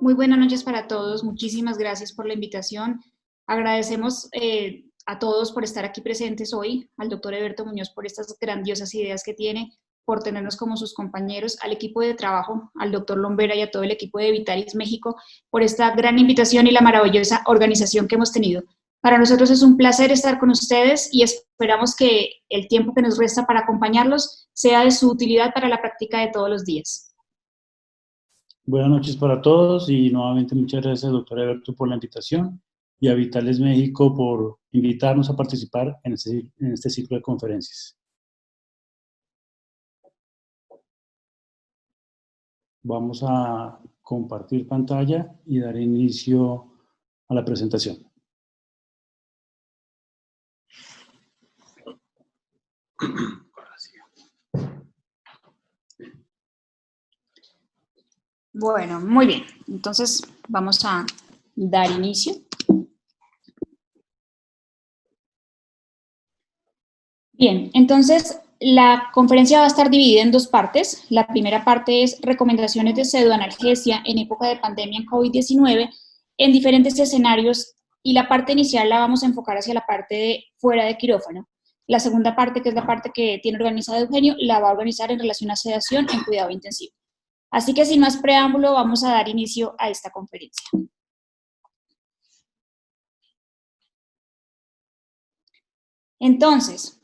Muy buenas noches para todos. Muchísimas gracias por la invitación. Agradecemos a todos por estar aquí presentes hoy, al doctor Eberto Muñoz por estas grandiosas ideas que tiene, por tenernos como sus compañeros, al equipo de trabajo, al doctor Lombera y a todo el equipo de Vitalis México, por esta gran invitación y la maravillosa organización que hemos tenido. Para nosotros es un placer estar con ustedes y esperamos que el tiempo que nos resta para acompañarlos sea de su utilidad para la práctica de todos los días. Buenas noches para todos y nuevamente muchas gracias, doctor Eberto, por la invitación y a Vitales México por invitarnos a participar en este ciclo de conferencias. Vamos a compartir pantalla y dar inicio a la presentación. Bueno, muy bien. Entonces vamos a dar inicio. Bien, entonces la conferencia va a estar dividida en dos partes. La primera parte es recomendaciones de pseudoanalgesia en época de pandemia en COVID-19 en diferentes escenarios y la parte inicial la vamos a enfocar hacia la parte de fuera de quirófano. La segunda parte, que es la parte que tiene organizada Eugenio, la va a organizar en relación a sedación en cuidado intensivo. Así que sin más preámbulo vamos a dar inicio a esta conferencia. Entonces,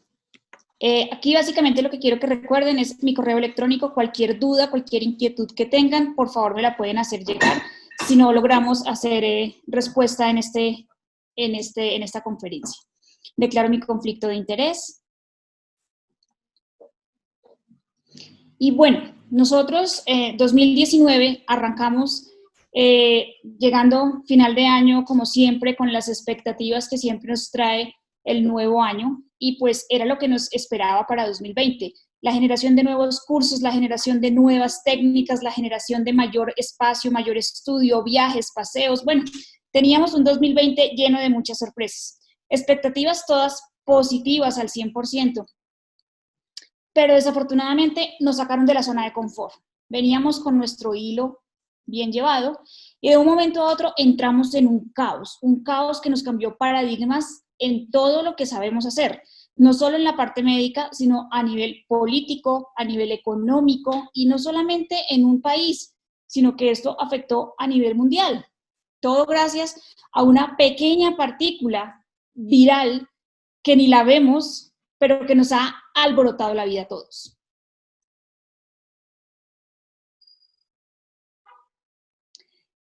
aquí básicamente lo que quiero que recuerden es mi correo electrónico. Cualquier duda, cualquier inquietud que tengan, por favor me la pueden hacer llegar si no logramos hacer respuesta en esta conferencia. Declaro mi conflicto de interés. Y bueno, nosotros 2019 arrancamos llegando final de año, como siempre, con las expectativas que siempre nos trae el nuevo año, y pues era lo que nos esperaba para 2020. La generación de nuevos cursos, la generación de nuevas técnicas, la generación de mayor espacio, mayor estudio, viajes, paseos. Bueno, teníamos un 2020 lleno de muchas sorpresas. Expectativas todas positivas al 100%. Pero desafortunadamente nos sacaron de la zona de confort. Veníamos con nuestro hilo bien llevado y de un momento a otro entramos en un caos que nos cambió paradigmas en todo lo que sabemos hacer, no solo en la parte médica, sino a nivel político, a nivel económico y no solamente en un país, sino que esto afectó a nivel mundial. Todo gracias a una pequeña partícula viral que ni la vemos, pero que nos ha alborotado la vida a todos.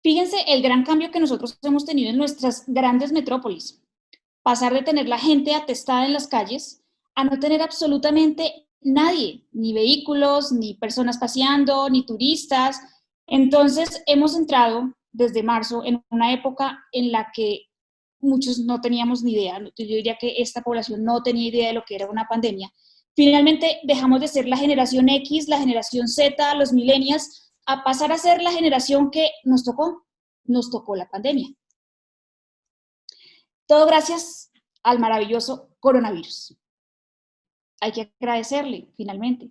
Fíjense el gran cambio que nosotros hemos tenido en nuestras grandes metrópolis. Pasar de tener la gente atestada en las calles a no tener absolutamente nadie, ni vehículos, ni personas paseando, ni turistas. Entonces hemos entrado desde marzo en una época en la que muchos no teníamos ni idea. Yo diría que esta población no tenía idea de lo que era una pandemia. Finalmente dejamos de ser la generación X, la generación Z, los millennials, a pasar a ser la generación que nos tocó la pandemia. Todo gracias al maravilloso coronavirus. Hay que agradecerle, finalmente.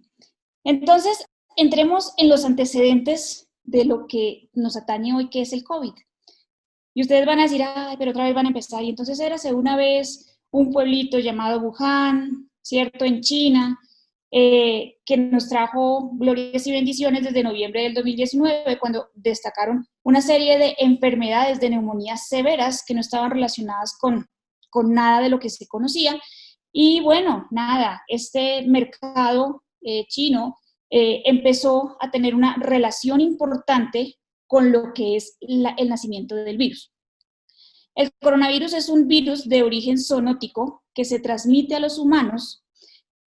Entonces, entremos en los antecedentes de lo que nos atañe hoy, que es el COVID. Y ustedes van a decir, ay, pero otra vez van a empezar. Y entonces érase una vez un pueblito llamado Wuhan, ¿cierto?, en China, que nos trajo glorias y bendiciones desde noviembre del 2019, cuando destacaron una serie de enfermedades de neumonías severas que no estaban relacionadas con nada de lo que se conocía. Y bueno, nada, este mercado chino empezó a tener una relación importante con lo que es el nacimiento del virus. El coronavirus es un virus de origen zoonótico que se transmite a los humanos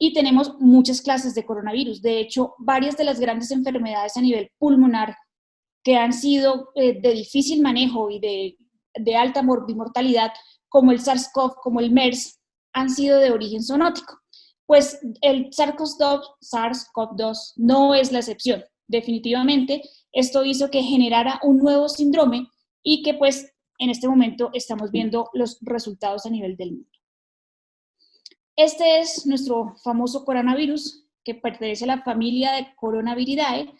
y tenemos muchas clases de coronavirus. De hecho, varias de las grandes enfermedades a nivel pulmonar que han sido de difícil manejo y de alta mortalidad, como el SARS-CoV, como el MERS, han sido de origen zoonótico. Pues el SARS-CoV-2 no es la excepción. Definitivamente, esto hizo que generara un nuevo síndrome y que pues en este momento estamos viendo los resultados a nivel del mundo. Este es nuestro famoso coronavirus, que pertenece a la familia de Coronaviridae,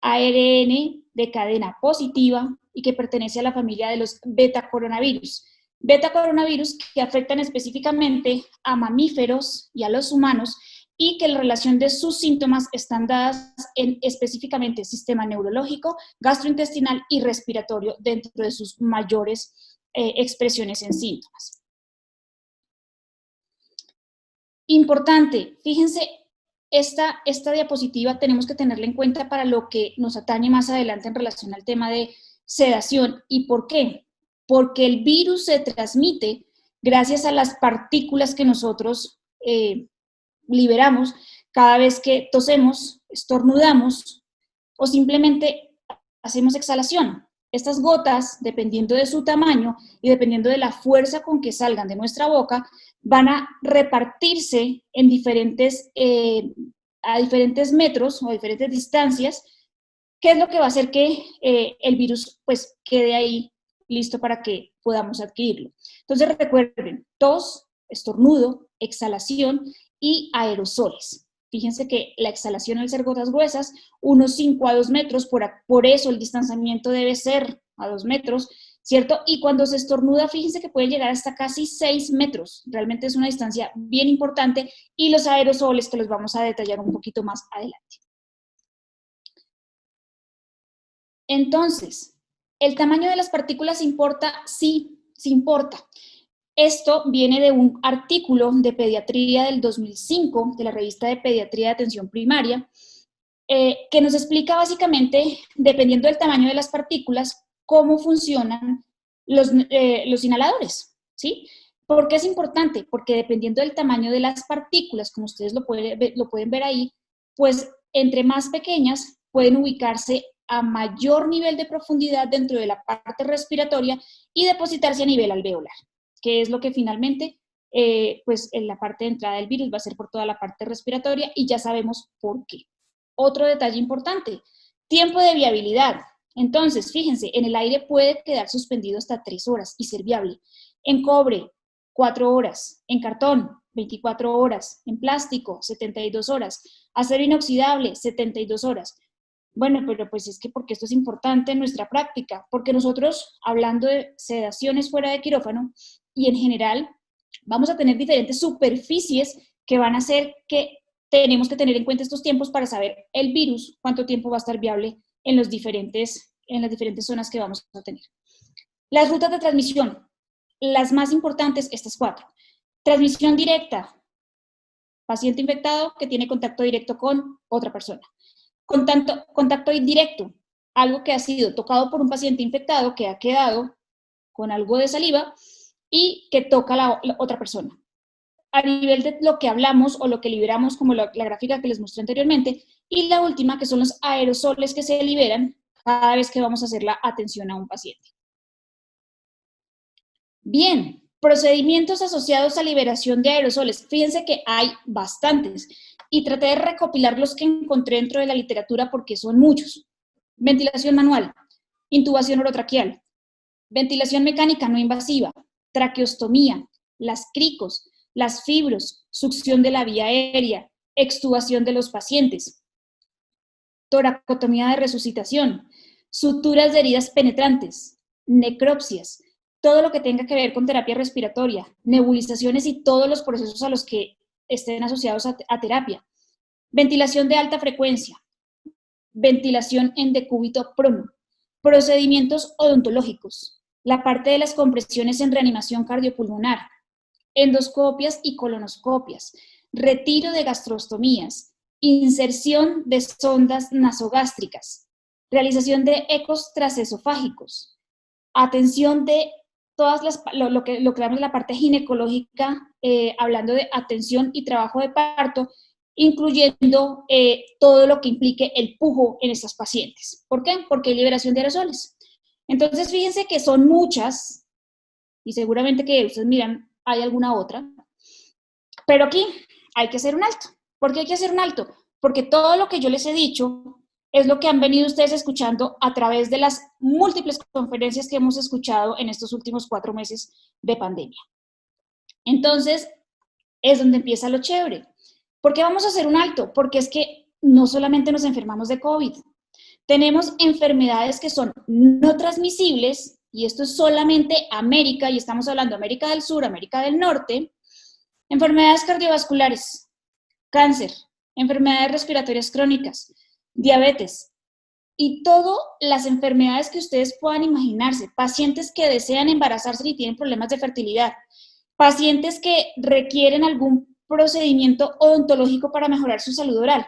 ARN de cadena positiva, y que pertenece a la familia de los beta-coronavirus. Beta-coronavirus que afectan específicamente a mamíferos y a los humanos, y que la relación de sus síntomas están dadas en específicamente sistema neurológico, gastrointestinal y respiratorio dentro de sus mayores expresiones en síntomas. Importante, fíjense, esta diapositiva tenemos que tenerla en cuenta para lo que nos atañe más adelante en relación al tema de sedación. ¿Y por qué? Porque el virus se transmite gracias a las partículas que nosotros liberamos cada vez que tosemos, estornudamos o simplemente hacemos exhalación. Estas gotas, dependiendo de su tamaño y dependiendo de la fuerza con que salgan de nuestra boca, van a repartirse en a diferentes metros o a diferentes distancias, que es lo que va a hacer que el virus pues quede ahí listo para que podamos adquirirlo. Entonces recuerden, tos, estornudo, exhalación y aerosoles. Fíjense que la exhalación al ser gotas gruesas, unos 5 a 2 metros, por eso el distanciamiento debe ser a 2 metros, ¿cierto? Y cuando se estornuda, fíjense que puede llegar hasta casi 6 metros. Realmente es una distancia bien importante, y los aerosoles, que los vamos a detallar un poquito más adelante. Entonces, ¿el tamaño de las partículas importa? Sí, sí importa. Esto viene de un artículo de pediatría del 2005, de la revista de Pediatría de Atención Primaria, que nos explica básicamente, dependiendo del tamaño de las partículas, cómo funcionan los inhaladores, ¿sí? ¿Por qué es importante? Porque dependiendo del tamaño de las partículas, como ustedes lo pueden ver ahí, pues entre más pequeñas pueden ubicarse a mayor nivel de profundidad dentro de la parte respiratoria y depositarse a nivel alveolar, que es lo que finalmente, pues en la parte de entrada del virus va a ser por toda la parte respiratoria, y ya sabemos por qué. Otro detalle importante, tiempo de viabilidad. Entonces, fíjense, en el aire puede quedar suspendido hasta 3 horas y ser viable. En cobre, 4 horas. En cartón, 24 horas. En plástico, 72 horas. Acero inoxidable, 72 horas. Bueno, pero pues es que porque esto es importante en nuestra práctica, porque nosotros, hablando de sedaciones fuera de quirófano, y en general, vamos a tener diferentes superficies que van a hacer que tenemos que tener en cuenta estos tiempos para saber el virus, cuánto tiempo va a estar viable en las diferentes zonas que vamos a tener. Las rutas de transmisión, las más importantes, estas 4. Transmisión directa, paciente infectado que tiene contacto directo con otra persona. Contacto indirecto, algo que ha sido tocado por un paciente infectado que ha quedado con algo de saliva y que toca la otra persona. A nivel de lo que hablamos o lo que liberamos, como la gráfica que les mostré anteriormente, y la última, que son los aerosoles que se liberan cada vez que vamos a hacer la atención a un paciente. Bien, procedimientos asociados a liberación de aerosoles. Fíjense que hay bastantes, y traté de recopilar los que encontré dentro de la literatura porque son muchos. Ventilación manual, intubación orotraqueal, ventilación mecánica no invasiva, traqueostomía, las cricos, las fibros, succión de la vía aérea, extubación de los pacientes, toracotomía de resucitación, suturas de heridas penetrantes, necropsias, todo lo que tenga que ver con terapia respiratoria, nebulizaciones y todos los procesos a los que estén asociados a terapia, ventilación de alta frecuencia, ventilación en decúbito prono, procedimientos odontológicos, la parte de las compresiones en reanimación cardiopulmonar, endoscopias y colonoscopias, retiro de gastrostomías, inserción de sondas nasogástricas, realización de ecos transesofágicos, atención de lo que llamamos la parte ginecológica, hablando de atención y trabajo de parto, incluyendo todo lo que implique el pujo en estas pacientes. ¿Por qué? Porque hay liberación de aerosoles. Entonces, fíjense que son muchas, y seguramente que ustedes miran, hay alguna otra, pero aquí hay que hacer un alto. ¿Por qué hay que hacer un alto? Porque todo lo que yo les he dicho es lo que han venido ustedes escuchando a través de las múltiples conferencias que hemos escuchado en estos últimos 4 meses de pandemia. Entonces, es donde empieza lo chévere. ¿Por qué vamos a hacer un alto? Porque es que no solamente nos enfermamos de COVID, tenemos enfermedades que son no transmisibles, y esto es solamente América, y estamos hablando de América del Sur, América del Norte, enfermedades cardiovasculares, cáncer, enfermedades respiratorias crónicas, diabetes, y todas las enfermedades que ustedes puedan imaginarse, pacientes que desean embarazarse y tienen problemas de fertilidad, pacientes que requieren algún procedimiento odontológico para mejorar su salud oral,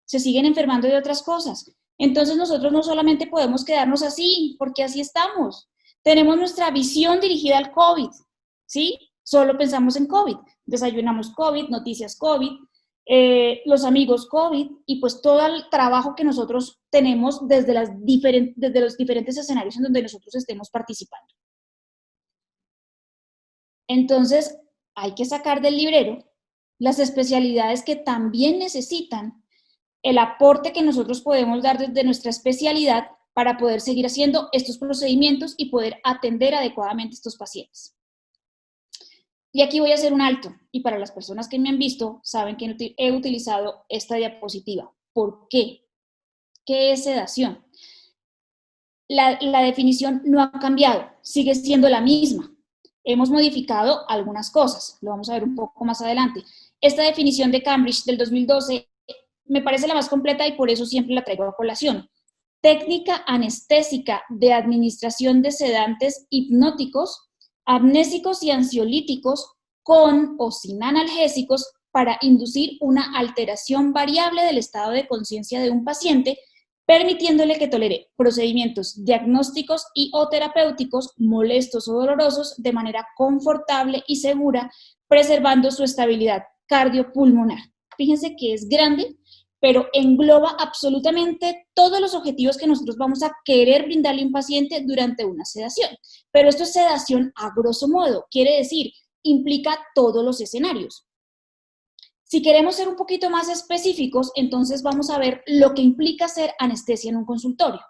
se siguen enfermando de otras cosas. Entonces nosotros no solamente podemos quedarnos así, porque así estamos. Tenemos nuestra visión dirigida al COVID, ¿sí? Solo pensamos en COVID, desayunamos COVID, noticias COVID, los amigos COVID, y pues todo el trabajo que nosotros tenemos desde los diferentes escenarios en donde nosotros estemos participando. Entonces, hay que sacar del librero las especialidades que también necesitan el aporte que nosotros podemos dar desde nuestra especialidad para poder seguir haciendo estos procedimientos y poder atender adecuadamente a estos pacientes. Y aquí voy a hacer un alto, y para las personas que me han visto, saben que he utilizado esta diapositiva. ¿Por qué? ¿Qué es sedación? La definición no ha cambiado, sigue siendo la misma. Hemos modificado algunas cosas, lo vamos a ver un poco más adelante. Esta definición de Cambridge del 2012 me parece la más completa y por eso siempre la traigo a colación. Técnica anestésica de administración de sedantes hipnóticos, amnésicos y ansiolíticos con o sin analgésicos para inducir una alteración variable del estado de conciencia de un paciente, permitiéndole que tolere procedimientos diagnósticos y o terapéuticos molestos o dolorosos de manera confortable y segura, preservando su estabilidad cardiopulmonar. Fíjense que es grande, pero engloba absolutamente todos los objetivos que nosotros vamos a querer brindarle a un paciente durante una sedación. Pero esto es sedación a grosso modo, quiere decir, implica todos los escenarios. Si queremos ser un poquito más específicos, entonces vamos a ver lo que implica hacer anestesia en un consultorio.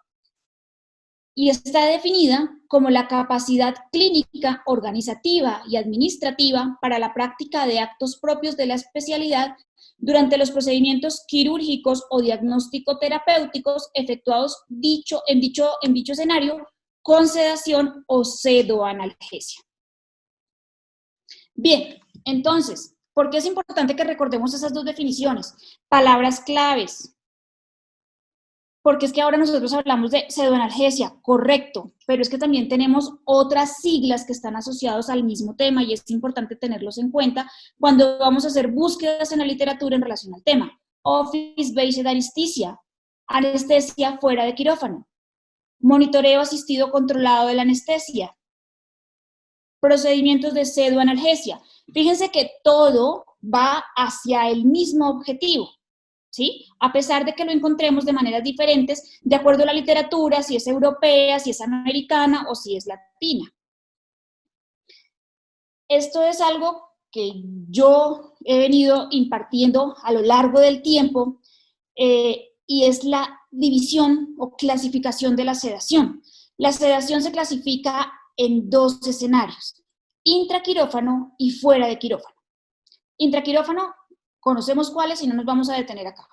Y está definida como la capacidad clínica, organizativa y administrativa para la práctica de actos propios de la especialidad durante los procedimientos quirúrgicos o diagnóstico-terapéuticos efectuados en dicho escenario con sedación o pseudoanalgesia. Bien, entonces, ¿por qué es importante que recordemos esas dos definiciones? Palabras claves. Porque es que ahora nosotros hablamos de pseudoanalgesia, correcto, pero es que también tenemos otras siglas que están asociados al mismo tema y es importante tenerlos en cuenta cuando vamos a hacer búsquedas en la literatura en relación al tema. Office-based anesthesia, anestesia fuera de quirófano, monitoreo asistido controlado de la anestesia, procedimientos de pseudoanalgesia. Fíjense que todo va hacia el mismo objetivo, ¿sí? A pesar de que lo encontremos de maneras diferentes, de acuerdo a la literatura, si es europea, si es americana o si es latina. Esto es algo que yo he venido impartiendo a lo largo del tiempo y es la división o clasificación de la sedación. La sedación se clasifica en dos escenarios, intraquirófano y fuera de quirófano. Intraquirófano, conocemos cuáles y no nos vamos a detener acá.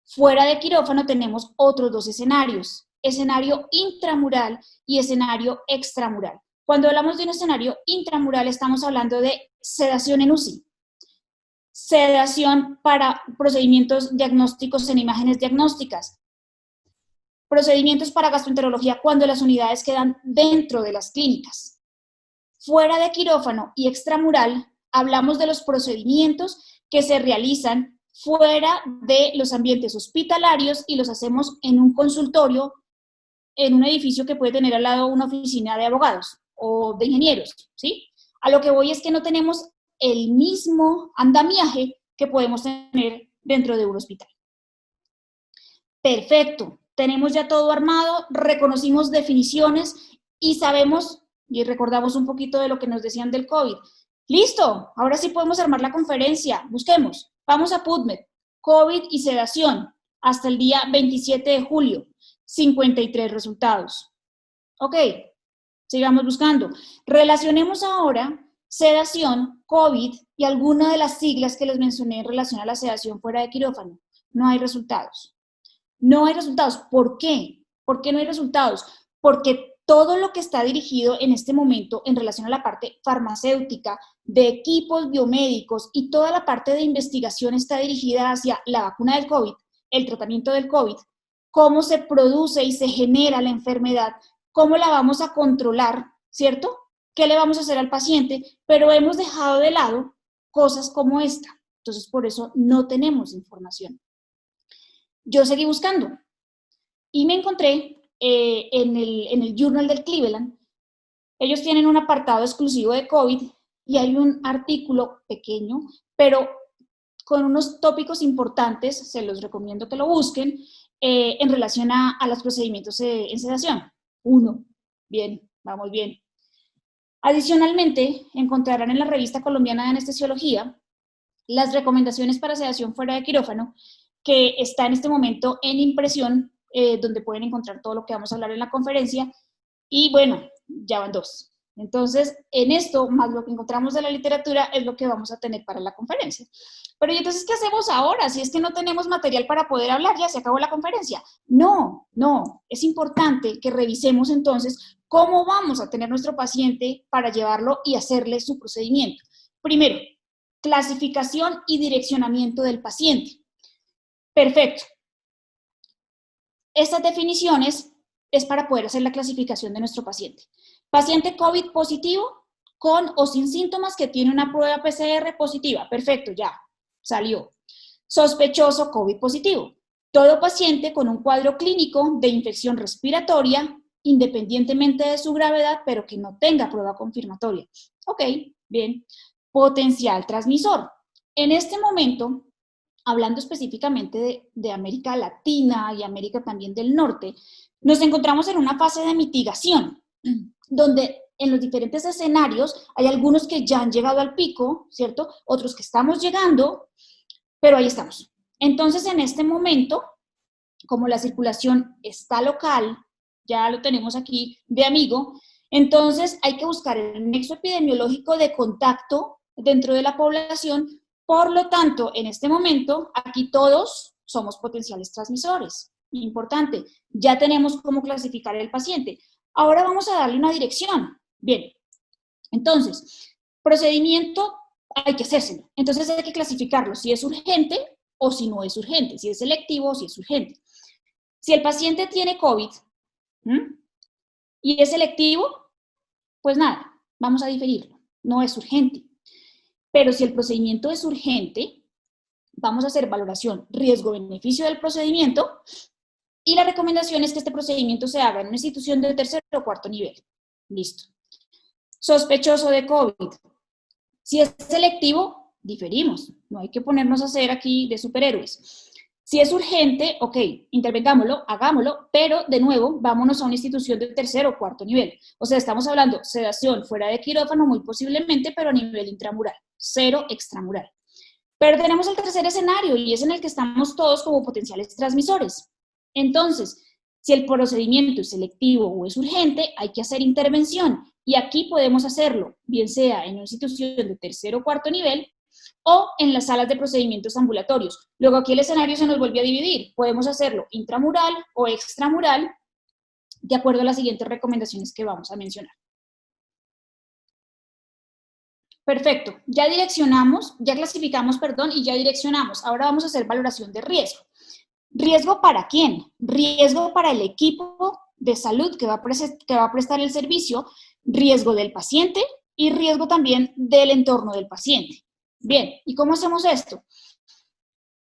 Fuera de quirófano tenemos otros dos escenarios, escenario intramural y escenario extramural. Cuando hablamos de un escenario intramural estamos hablando de sedación en UCI, sedación para procedimientos diagnósticos en imágenes diagnósticas, procedimientos para gastroenterología cuando las unidades quedan dentro de las clínicas. Fuera de quirófano y extramural hablamos de los procedimientos que se realizan fuera de los ambientes hospitalarios y los hacemos en un consultorio, en un edificio que puede tener al lado una oficina de abogados o de ingenieros, ¿sí? A lo que voy es que no tenemos el mismo andamiaje que podemos tener dentro de un hospital. Perfecto, tenemos ya todo armado, reconocimos definiciones y sabemos y recordamos un poquito de lo que nos decían del COVID. Listo, ahora sí podemos armar la conferencia, busquemos, vamos a PubMed, COVID y sedación. hasta el día 27 de julio, 53 resultados. Ok, sigamos buscando. Relacionemos ahora sedación, COVID y alguna de las siglas que les mencioné en relación a la sedación fuera de quirófano. No hay resultados. No hay resultados. ¿Por qué? ¿Por qué no hay resultados? Porque todo lo que está dirigido en este momento en relación a la parte farmacéutica, de equipos biomédicos y toda la parte de investigación está dirigida hacia la vacuna del COVID, el tratamiento del COVID, cómo se produce y se genera la enfermedad, cómo la vamos a controlar, ¿cierto? ¿Qué le vamos a hacer al paciente? Pero hemos dejado de lado cosas como esta. Entonces, por eso no tenemos información. Yo seguí buscando y me encontré en el Journal del Cleveland. Ellos tienen un apartado exclusivo de COVID y hay un artículo pequeño, pero con unos tópicos importantes, se los recomiendo que lo busquen, en relación a los procedimientos en sedación. 1, bien, vamos bien. Adicionalmente, encontrarán en la Revista Colombiana de Anestesiología las recomendaciones para sedación fuera de quirófano, que está en este momento en impresión, donde pueden encontrar todo lo que vamos a hablar en la conferencia, y bueno, ya van 2. Entonces, en esto, más lo que encontramos de la literatura, es lo que vamos a tener para la conferencia. Pero ¿y entonces qué hacemos ahora? Si es que no tenemos material para poder hablar, ya se acabó la conferencia. No, es importante que revisemos entonces cómo vamos a tener nuestro paciente para llevarlo y hacerle su procedimiento. Primero, clasificación y direccionamiento del paciente. Perfecto. Estas definiciones es para poder hacer la clasificación de nuestro paciente. Paciente COVID positivo, con o sin síntomas, que tiene una prueba PCR positiva. Perfecto, ya, salió. Sospechoso COVID positivo. Todo paciente con un cuadro clínico de infección respiratoria, independientemente de su gravedad, pero que no tenga prueba confirmatoria. Ok, bien. Potencial transmisor. En este momento, hablando específicamente de América Latina y América también del Norte, nos encontramos en una fase de mitigación, donde en los diferentes escenarios hay algunos que ya han llegado al pico, ¿cierto? Otros que estamos llegando, pero ahí estamos. Entonces, en este momento, como la circulación está local, ya lo tenemos aquí de amigo, entonces hay que buscar el nexo epidemiológico de contacto dentro de la población. Por lo tanto, en este momento, aquí todos somos potenciales transmisores. Importante, ya tenemos cómo clasificar el paciente. Ahora vamos a darle una dirección. Bien, entonces, procedimiento hay que hacérselo. Entonces hay que clasificarlo, si es urgente o si no es urgente, si es selectivo o si es urgente. Si el paciente tiene COVID y es selectivo, pues nada, vamos a diferirlo, no es urgente. Pero si el procedimiento es urgente, vamos a hacer valoración riesgo-beneficio del procedimiento y la recomendación es que este procedimiento se haga en una institución de tercer o cuarto nivel. Listo. Sospechoso de COVID. Si es selectivo, diferimos. No hay que ponernos a hacer aquí de superhéroes. Si es urgente, ok, intervengámoslo, hagámoslo, pero de nuevo, vámonos a una institución de tercer o cuarto nivel. O sea, estamos hablando sedación fuera de quirófano muy posiblemente, pero a nivel intramural, 0 extramural. Pero tenemos el tercer escenario y es en el que estamos todos como potenciales transmisores. Entonces, si el procedimiento es selectivo o es urgente, hay que hacer intervención. Y aquí podemos hacerlo, bien sea en una institución de tercer o cuarto nivel, o en las salas de procedimientos ambulatorios. Luego aquí el escenario se nos vuelve a dividir. Podemos hacerlo intramural o extramural, de acuerdo a las siguientes recomendaciones que vamos a mencionar. Perfecto, ya clasificamos, y ya direccionamos. Ahora vamos a hacer valoración de riesgo. ¿Riesgo para quién? Riesgo para el equipo de salud que va a prestar el servicio, riesgo del paciente y riesgo también del entorno del paciente. Bien, ¿y cómo hacemos esto?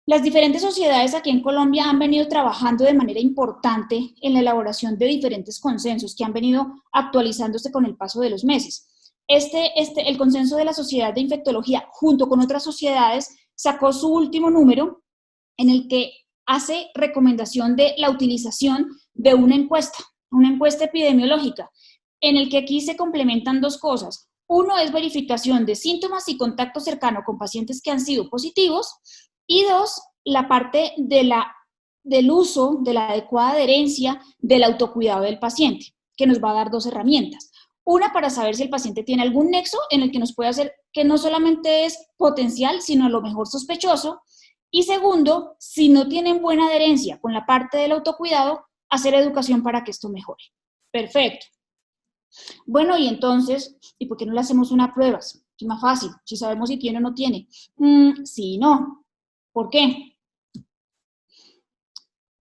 Las diferentes sociedades aquí en Colombia han venido trabajando de manera importante en la elaboración de diferentes consensos que han venido actualizándose con el paso de los meses. El consenso de la Sociedad de Infectología, junto con otras sociedades, sacó su último número en el que hace recomendación de la utilización de una encuesta epidemiológica, en el que aquí se complementan 2 cosas. Uno es verificación de síntomas y contacto cercano con pacientes que han sido positivos. Y 2, la parte de la del uso, de la adecuada adherencia del autocuidado del paciente, que nos va a dar dos herramientas. Una para saber si el paciente tiene algún nexo en el que nos puede hacer que no solamente es potencial, sino a lo mejor sospechoso. Y segundo, si no tienen buena adherencia con la parte del autocuidado, hacer educación para que esto mejore. Perfecto. Bueno, y entonces, ¿y por qué no le hacemos una prueba? Es más fácil, si sabemos si tiene o no tiene. Sí, no. ¿Por qué?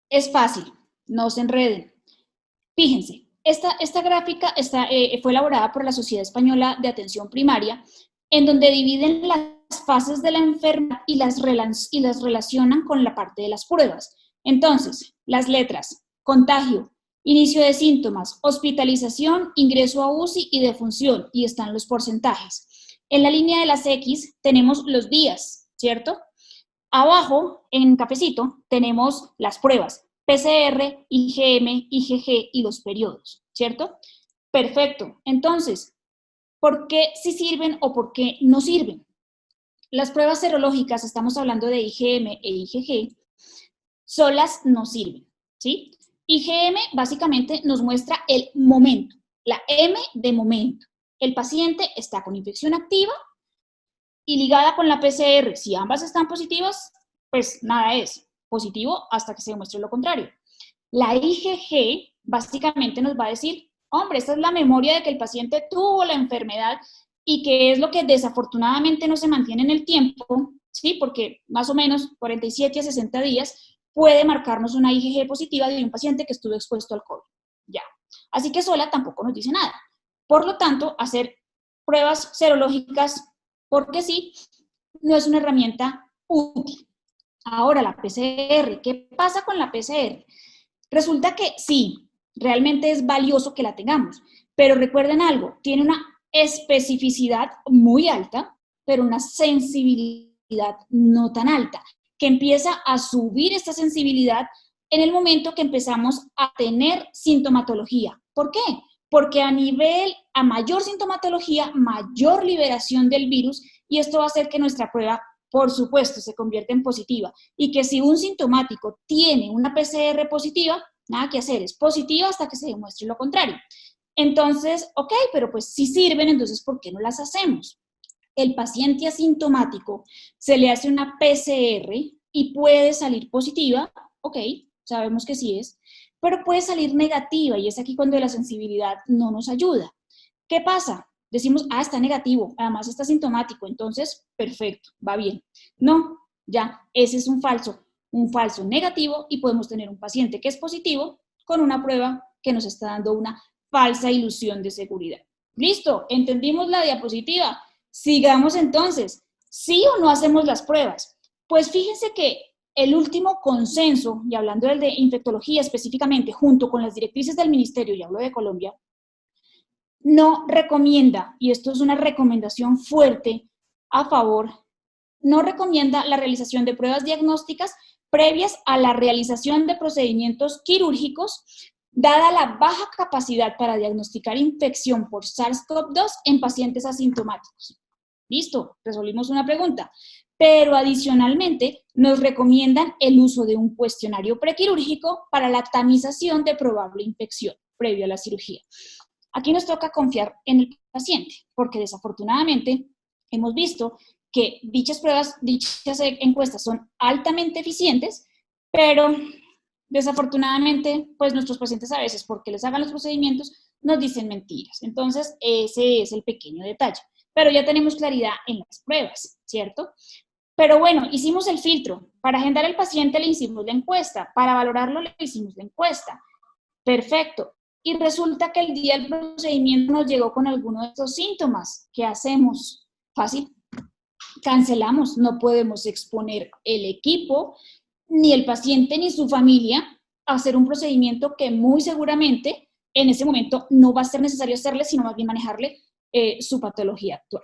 Es fácil, no se enreden. Fíjense, esta gráfica fue elaborada por la Sociedad Española de Atención Primaria, en donde dividen las fases de la enfermedad y las relacionan con la parte de las pruebas. Entonces, las letras, contagio, inicio de síntomas, hospitalización, ingreso a UCI y defunción, y están los porcentajes. En la línea de las X tenemos los días, ¿cierto? Abajo, en cafecito, tenemos las pruebas, PCR, IgM, IgG y los periodos, ¿cierto? Perfecto. Entonces, ¿por qué sí sirven o por qué no sirven? Las pruebas serológicas, estamos hablando de IgM e IgG, solas no sirven, ¿sí? IgM básicamente nos muestra el momento, la M de momento. El paciente está con infección activa y ligada con la PCR. Si ambas están positivas, pues nada es positivo hasta que se demuestre lo contrario. La IgG básicamente nos va a decir, hombre, esta es la memoria de que el paciente tuvo la enfermedad y que es lo que desafortunadamente no se mantiene en el tiempo, ¿sí? Porque más o menos 47 a 60 días puede marcarnos una IgG positiva de un paciente que estuvo expuesto al COVID. Ya. Así que sola tampoco nos dice nada. Por lo tanto, hacer pruebas serológicas porque sí, no es una herramienta útil. Ahora, la PCR, ¿qué pasa con la PCR? Resulta que sí, realmente es valioso que la tengamos, pero recuerden algo, tiene una especificidad muy alta, pero una sensibilidad no tan alta, que empieza a subir esta sensibilidad en el momento que empezamos a tener sintomatología. ¿Por qué? Porque a mayor sintomatología, mayor liberación del virus, y esto va a hacer que nuestra prueba, por supuesto, se convierta en positiva. Y que si un sintomático tiene una PCR positiva, nada que hacer, es positiva hasta que se demuestre lo contrario. Entonces, ok, pero pues si sirven, entonces ¿por qué no las hacemos? El paciente asintomático se le hace una PCR y puede salir positiva, ok, sabemos que sí es, pero puede salir negativa y es aquí cuando la sensibilidad no nos ayuda. ¿Qué pasa? Decimos, está negativo, además está sintomático, entonces, perfecto, va bien. No, ya, ese es un falso negativo y podemos tener un paciente que es positivo con una prueba que nos está dando una falsa ilusión de seguridad. Listo, entendimos la diapositiva. Sigamos entonces. ¿Sí o no hacemos las pruebas? Pues fíjense que el último consenso, y hablando del de infectología específicamente, junto con las directrices del ministerio, y hablo de Colombia, no recomienda, y esto es una recomendación fuerte a favor, no recomienda la realización de pruebas diagnósticas previas a la realización de procedimientos quirúrgicos, dada la baja capacidad para diagnosticar infección por SARS-CoV-2 en pacientes asintomáticos. Listo, resolvimos una pregunta. Pero adicionalmente nos recomiendan el uso de un cuestionario prequirúrgico para la tamización de probable infección previo a la cirugía. Aquí nos toca confiar en el paciente, porque desafortunadamente hemos visto que dichas pruebas, dichas encuestas son altamente eficientes, pero desafortunadamente, pues nuestros pacientes a veces, porque les hagan los procedimientos, nos dicen mentiras. Entonces, ese es el pequeño detalle. Pero ya tenemos claridad en las pruebas, ¿cierto? Pero bueno, hicimos el filtro. Para agendar al paciente le hicimos la encuesta. Para valorarlo le hicimos la encuesta. Perfecto. Y resulta que el día del procedimiento nos llegó con alguno de estos síntomas. ¿Qué hacemos? Fácil. Cancelamos. No podemos exponer el equipo, ni el paciente, ni su familia a hacer un procedimiento que muy seguramente en ese momento no va a ser necesario hacerle, sino más bien manejarle su patología actual.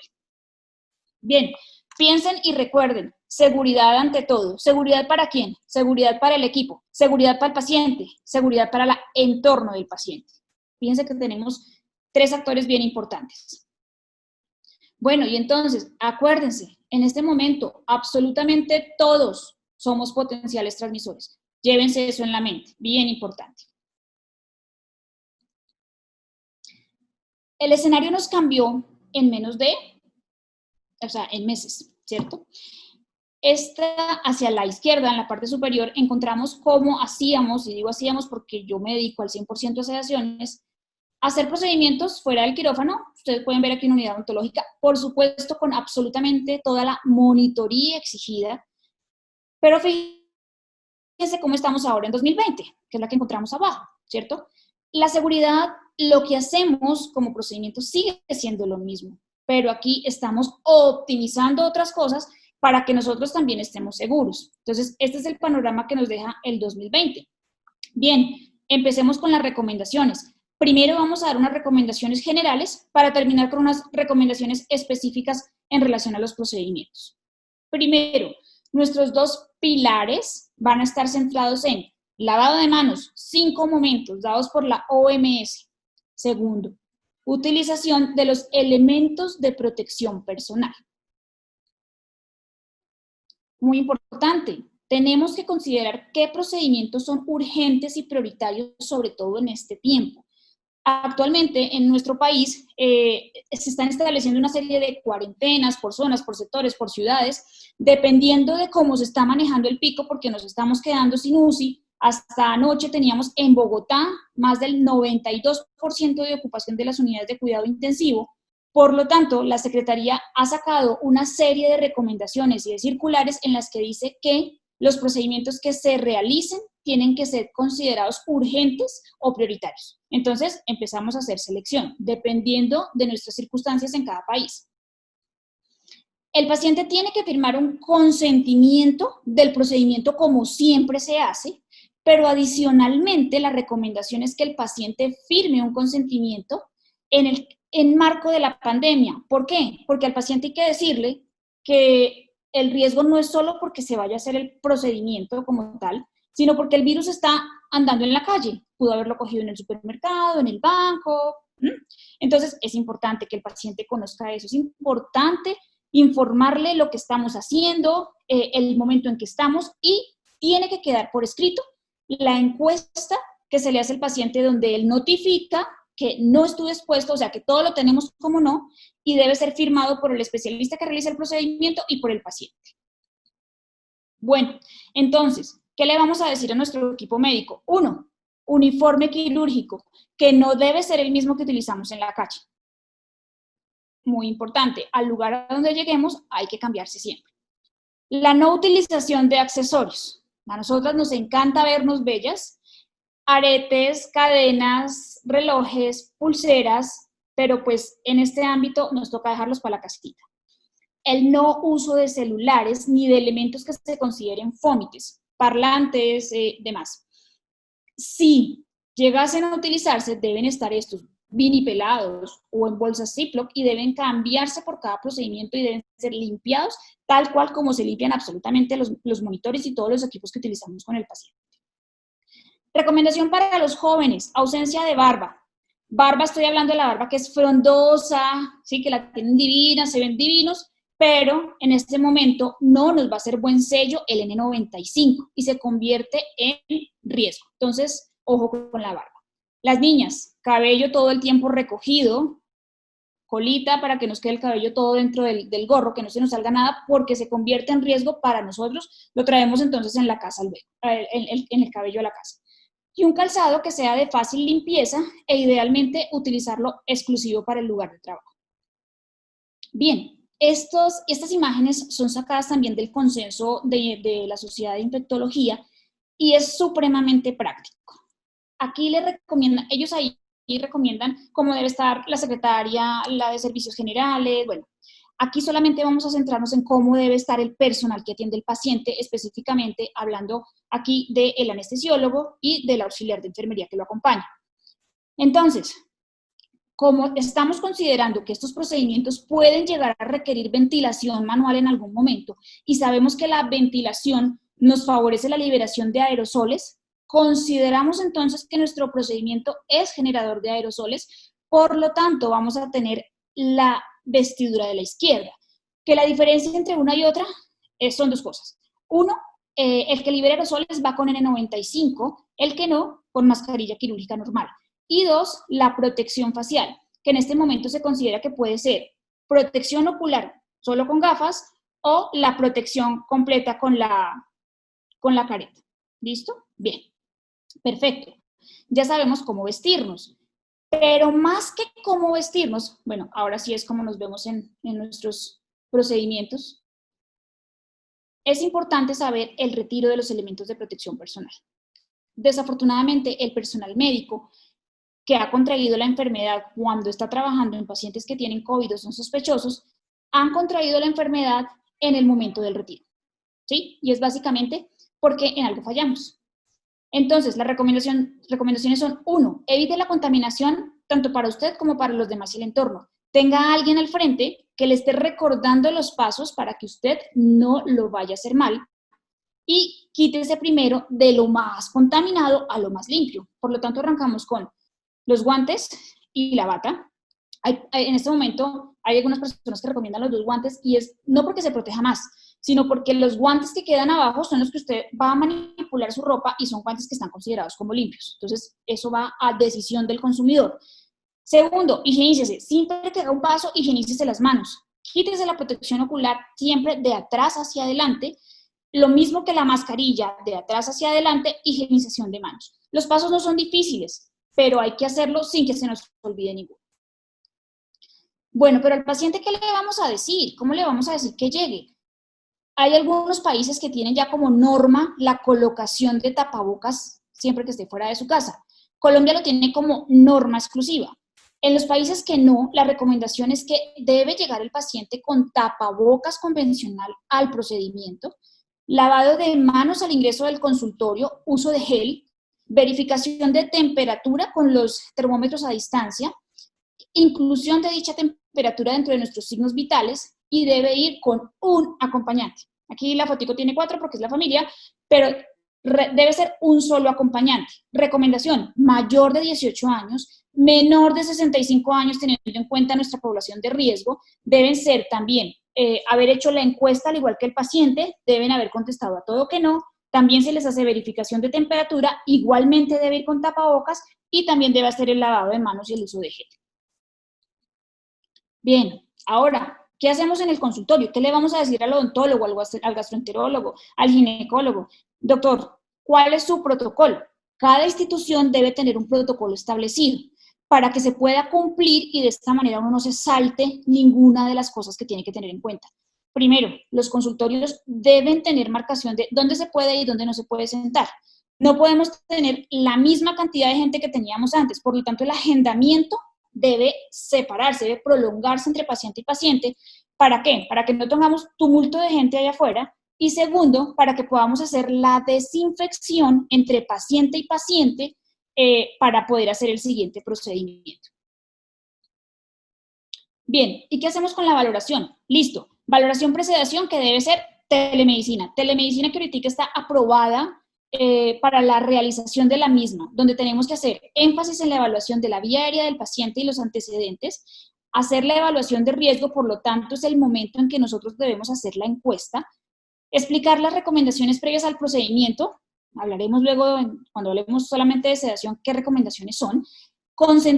Bien, piensen y recuerden, seguridad ante todo. ¿Seguridad para quién? Seguridad para el equipo, seguridad para el paciente, seguridad para el entorno del paciente. Fíjense que tenemos 3 actores bien importantes. Bueno, y entonces, acuérdense, en este momento, absolutamente todos somos potenciales transmisores. Llévense eso en la mente, bien importante. El escenario nos cambió en en meses, ¿cierto? Hacia la izquierda, en la parte superior, encontramos cómo hacíamos, y digo hacíamos porque yo me dedico al 100% a sedaciones, hacer procedimientos fuera del quirófano. Ustedes pueden ver aquí una unidad odontológica, por supuesto con absolutamente toda la monitoría exigida, pero fíjense cómo estamos ahora en 2020, que es la que encontramos abajo, ¿cierto? La seguridad, lo que hacemos como procedimiento sigue siendo lo mismo, pero aquí estamos optimizando otras cosas para que nosotros también estemos seguros. Entonces, este es el panorama que nos deja el 2020. Bien, empecemos con las recomendaciones. Primero vamos a dar unas recomendaciones generales para terminar con unas recomendaciones específicas en relación a los procedimientos. Primero, nuestros dos pilares van a estar centrados en lavado de manos, 5 momentos dados por la OMS. Segundo, utilización de los elementos de protección personal. Muy importante, tenemos que considerar qué procedimientos son urgentes y prioritarios, sobre todo en este tiempo. Actualmente en nuestro país se están estableciendo una serie de cuarentenas por zonas, por sectores, por ciudades, dependiendo de cómo se está manejando el pico, porque nos estamos quedando sin UCI. Hasta anoche teníamos en Bogotá más del 92% de ocupación de las unidades de cuidado intensivo. Por lo tanto, la Secretaría ha sacado una serie de recomendaciones y de circulares en las que dice que los procedimientos que se realicen tienen que ser considerados urgentes o prioritarios. Entonces, empezamos a hacer selección, dependiendo de nuestras circunstancias en cada país. El paciente tiene que firmar un consentimiento del procedimiento como siempre se hace, pero adicionalmente la recomendación es que el paciente firme un consentimiento en marco de la pandemia. ¿Por qué? Porque al paciente hay que decirle que el riesgo no es solo porque se vaya a hacer el procedimiento como tal, sino porque el virus está andando en la calle. Pudo haberlo cogido en el supermercado, en el banco. Entonces, es importante que el paciente conozca eso. Es importante informarle lo que estamos haciendo, el momento en que estamos, y tiene que quedar por escrito la encuesta que se le hace al paciente donde él notifica que no estuvo expuesto, o sea, que todo lo tenemos como no, y debe ser firmado por el especialista que realiza el procedimiento y por el paciente. Bueno, entonces, ¿qué le vamos a decir a nuestro equipo médico? 1, uniforme quirúrgico, que no debe ser el mismo que utilizamos en la calle. Muy importante, al lugar a donde lleguemos hay que cambiarse siempre. La no utilización de accesorios. A nosotras nos encanta vernos bellas, aretes, cadenas, relojes, pulseras, pero pues en este ámbito nos toca dejarlos para la casita. El no uso de celulares ni de elementos que se consideren fómites, parlantes, demás. Si llegasen a utilizarse, deben estar estos vinipelados o en bolsas Ziploc y deben cambiarse por cada procedimiento y deben ser limpiados tal cual como se limpian absolutamente los monitores y todos los equipos que utilizamos con el paciente. Recomendación para los jóvenes, ausencia de barba. Barba, estoy hablando de la barba que es frondosa, ¿sí? Que la tienen divina, se ven divinos, pero en este momento no nos va a hacer buen sello el N95 y se convierte en riesgo. Entonces, ojo con la barba. Las niñas, cabello todo el tiempo recogido, colita para que nos quede el cabello todo dentro del gorro, que no se nos salga nada, porque se convierte en riesgo para nosotros. Lo traemos entonces en la casa, en el cabello a la casa. Y un calzado que sea de fácil limpieza e idealmente utilizarlo exclusivo para el lugar de trabajo. Bien, estas imágenes son sacadas también del consenso de la Sociedad de Infectología y es supremamente práctico. Aquí ellos ahí recomiendan cómo debe estar la secretaria, la de servicios generales, bueno. Aquí solamente vamos a centrarnos en cómo debe estar el personal que atiende al paciente, específicamente hablando aquí del anestesiólogo y del auxiliar de enfermería que lo acompaña. Entonces, como estamos considerando que estos procedimientos pueden llegar a requerir ventilación manual en algún momento y sabemos que la ventilación nos favorece la liberación de aerosoles, consideramos entonces que nuestro procedimiento es generador de aerosoles, por lo tanto vamos a tener la vestidura de la izquierda, que la diferencia entre una y otra son 2 cosas. 1, el que libera aerosoles va con N95, el que no, con mascarilla quirúrgica normal. Y 2, la protección facial, que en este momento se considera que puede ser protección ocular solo con gafas o la protección completa con la careta. ¿Listo? Bien, perfecto. Ya sabemos cómo vestirnos. Pero más que cómo vestirnos, bueno, ahora sí es como nos vemos en nuestros procedimientos, es importante saber el retiro de los elementos de protección personal. Desafortunadamente, el personal médico que ha contraído la enfermedad cuando está trabajando en pacientes que tienen COVID o son sospechosos, han contraído la enfermedad en el momento del retiro, ¿sí? Y es básicamente porque en algo fallamos. Entonces, las recomendaciones son: 1, evite la contaminación tanto para usted como para los demás y el entorno. Tenga a alguien al frente que le esté recordando los pasos para que usted no lo vaya a hacer mal. Y quítese primero de lo más contaminado a lo más limpio. Por lo tanto, arrancamos con los guantes y la bata. En este momento hay algunas personas que recomiendan los 2 guantes y es no porque se proteja más, sino porque los guantes que quedan abajo son los que usted va a manipular su ropa y son guantes que están considerados como limpios. Entonces, eso va a decisión del consumidor. Segundo, higienícese. Siempre que haga un paso, higienícese las manos. Quítese la protección ocular siempre de atrás hacia adelante. Lo mismo que la mascarilla, de atrás hacia adelante, higienización de manos. Los pasos no son difíciles, pero hay que hacerlo sin que se nos olvide ninguno. Bueno, pero al paciente, ¿qué le vamos a decir? ¿Cómo le vamos a decir que llegue? Hay algunos países que tienen ya como norma la colocación de tapabocas siempre que esté fuera de su casa. Colombia lo tiene como norma exclusiva. En los países que no, la recomendación es que debe llegar el paciente con tapabocas convencional al procedimiento, lavado de manos al ingreso del consultorio, uso de gel, verificación de temperatura con los termómetros a distancia, inclusión de dicha temperatura dentro de nuestros signos vitales y debe ir con un acompañante. Aquí la fotico tiene 4 porque es la familia, pero debe ser un solo acompañante. Recomendación: mayor de 18 años, menor de 65 años, teniendo en cuenta nuestra población de riesgo. Deben ser también, haber hecho la encuesta al igual que el paciente, deben haber contestado a todo que no. También se les hace verificación de temperatura, igualmente debe ir con tapabocas y también debe hacer el lavado de manos y el uso de gel. Bien, ahora, ¿qué hacemos en el consultorio? ¿Qué le vamos a decir al odontólogo, al gastroenterólogo, al ginecólogo? Doctor, ¿cuál es su protocolo? Cada institución debe tener un protocolo establecido para que se pueda cumplir y de esta manera uno no se salte ninguna de las cosas que tiene que tener en cuenta. Primero, los consultorios deben tener marcación de dónde se puede y dónde no se puede sentar. No podemos tener la misma cantidad de gente que teníamos antes, por lo tanto el agendamiento debe separarse, debe prolongarse entre paciente y paciente. ¿Para qué? Para que no tengamos tumulto de gente allá afuera. Y segundo, para que podamos hacer la desinfección entre paciente y paciente para poder hacer el siguiente procedimiento. Bien, ¿y qué hacemos con la valoración? Listo, valoración presedación que debe ser telemedicina. Telemedicina que ahorita está aprobada para la realización de la misma, donde tenemos que hacer énfasis en la evaluación de la vía aérea del paciente y los antecedentes, hacer la evaluación de riesgo, por lo tanto es el momento en que nosotros debemos hacer la encuesta, explicar las recomendaciones previas al procedimiento, hablaremos luego, cuando hablemos solamente de sedación, qué recomendaciones son.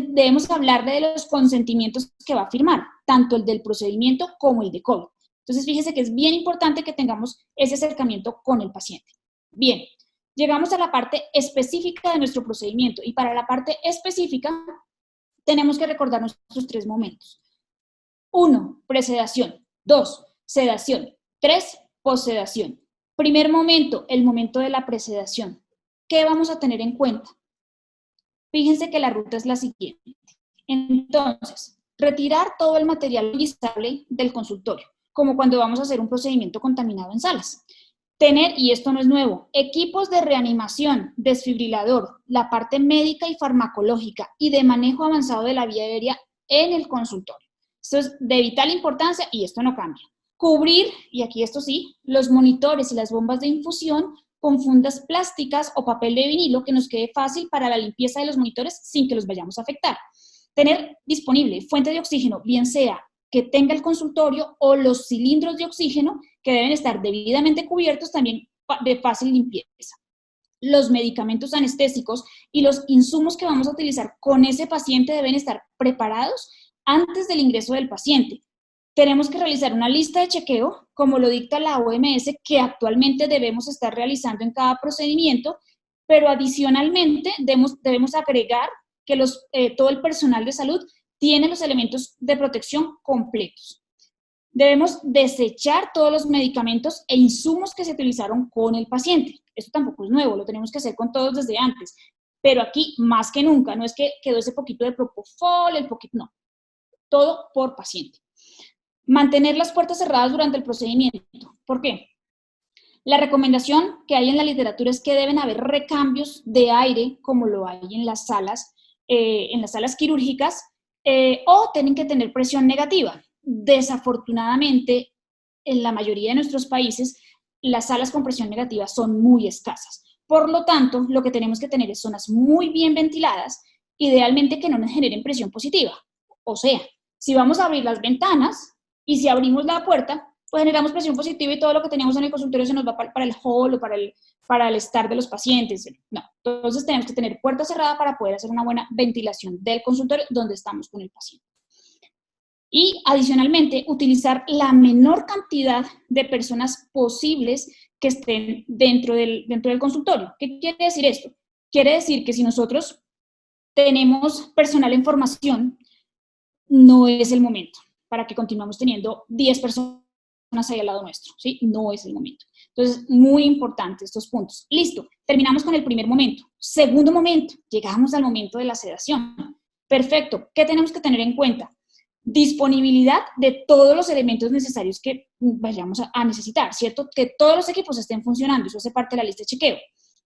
Debemos hablar de los consentimientos que va a firmar, tanto el del procedimiento como el de COVID. Entonces, fíjese que es bien importante que tengamos ese acercamiento con el paciente. Bien, llegamos a la parte específica de nuestro procedimiento y para la parte específica tenemos que recordar nuestros 3 momentos. 1, presedación. 2, sedación. 3, postsedación. Primer momento, el momento de la presedación. ¿Qué vamos a tener en cuenta? Fíjense que la ruta es la siguiente. Entonces, retirar todo el material utilizable del consultorio, como cuando vamos a hacer un procedimiento contaminado en salas. Tener, y esto no es nuevo, equipos de reanimación, desfibrilador, la parte médica y farmacológica y de manejo avanzado de la vía aérea en el consultorio. Esto es de vital importancia y esto no cambia. Cubrir, y aquí esto sí, los monitores y las bombas de infusión con fundas plásticas o papel de vinilo que nos quede fácil para la limpieza de los monitores sin que los vayamos a afectar. Tener disponible fuente de oxígeno, bien sea que tenga el consultorio o los cilindros de oxígeno que deben estar debidamente cubiertos también de fácil limpieza. Los medicamentos anestésicos y los insumos que vamos a utilizar con ese paciente deben estar preparados antes del ingreso del paciente. Tenemos que realizar una lista de chequeo, como lo dicta la OMS, que actualmente debemos estar realizando en cada procedimiento, pero adicionalmente debemos agregar que todo el personal de salud tiene los elementos de protección completos. Debemos desechar todos los medicamentos e insumos que se utilizaron con el paciente. Esto tampoco es nuevo, lo tenemos que hacer con todos desde antes. Pero aquí, más que nunca, no es que quedó ese poquito de propofol, no. Todo por paciente. Mantener las puertas cerradas durante el procedimiento. ¿Por qué? La recomendación que hay en la literatura es que deben haber recambios de aire, como lo hay en las salas quirúrgicas, o tienen que tener presión negativa. Desafortunadamente, en la mayoría de nuestros países, las salas con presión negativa son muy escasas. Por lo tanto, lo que tenemos que tener es zonas muy bien ventiladas, idealmente que no nos generen presión positiva. O sea, si vamos a abrir las ventanas y si abrimos la puerta, pues generamos presión positiva y todo lo que teníamos en el consultorio se nos va para el hall o para el estar de los pacientes. No, entonces tenemos que tener puerta cerrada para poder hacer una buena ventilación del consultorio donde estamos con el paciente. Y adicionalmente, utilizar la menor cantidad de personas posibles que estén dentro del consultorio. ¿Qué quiere decir esto? Quiere decir que si nosotros tenemos personal en formación, no es el momento para que continuemos teniendo 10 personas ahí al lado nuestro, ¿sí? No es el momento. Entonces, muy importante estos puntos. Listo, terminamos con el primer momento. Segundo momento, llegamos al momento de la sedación. Perfecto, ¿qué tenemos que tener en cuenta? Disponibilidad de todos los elementos necesarios que vayamos a necesitar, ¿cierto? Que todos los equipos estén funcionando, eso hace parte de la lista de chequeo.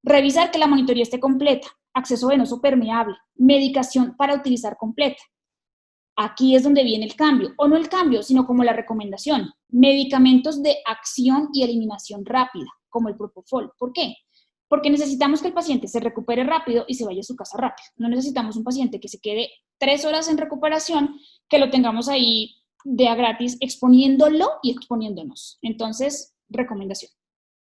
Revisar que la monitoría esté completa, acceso venoso permeable, medicación para utilizar completa. Aquí es donde viene el cambio, o no el cambio, sino como la recomendación. Medicamentos de acción y eliminación rápida, como el propofol. ¿Por qué? Porque necesitamos que el paciente se recupere rápido y se vaya a su casa rápido. No necesitamos un paciente que se quede 3 horas en recuperación, que lo tengamos ahí de a gratis exponiéndolo y exponiéndonos. Entonces, recomendación.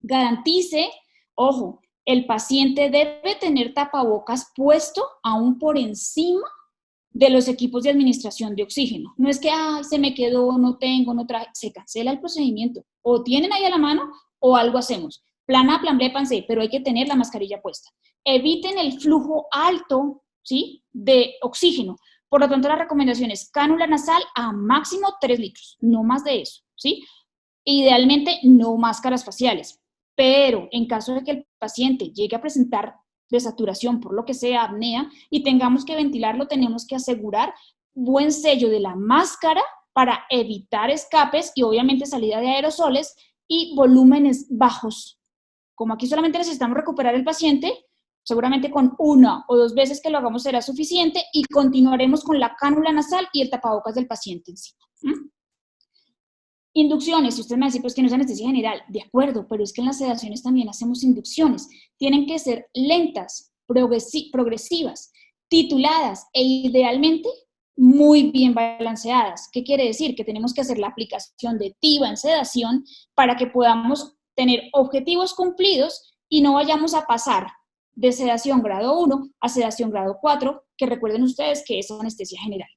Garantice, ojo, el paciente debe tener tapabocas puesto aún por encima de los equipos de administración de oxígeno. No es que, se me quedó, no tengo, no traje. Se cancela el procedimiento. O tienen ahí a la mano o algo hacemos. Plan A, plan B, plan C, pero hay que tener la mascarilla puesta. Eviten el flujo alto, ¿sí?, de oxígeno. Por lo tanto, la recomendación es cánula nasal a máximo 3 litros, no más de eso, ¿sí? Idealmente, no máscaras faciales. Pero en caso de que el paciente llegue a presentar desaturación, por lo que sea, apnea, y tengamos que ventilarlo, tenemos que asegurar buen sello de la máscara para evitar escapes y obviamente salida de aerosoles y volúmenes bajos. Como aquí solamente necesitamos recuperar el paciente, seguramente con 1 o 2 veces que lo hagamos será suficiente y continuaremos con la cánula nasal y el tapabocas del paciente encima. Inducciones, si usted me dice pues que no es anestesia general, de acuerdo, pero es que en las sedaciones también hacemos inducciones. Tienen que ser lentas, progresivas, tituladas e idealmente muy bien balanceadas. ¿Qué quiere decir? Que tenemos que hacer la aplicación de TIVA en sedación para que podamos tener objetivos cumplidos y no vayamos a pasar de sedación grado 1 a sedación grado 4, que recuerden ustedes que es anestesia general.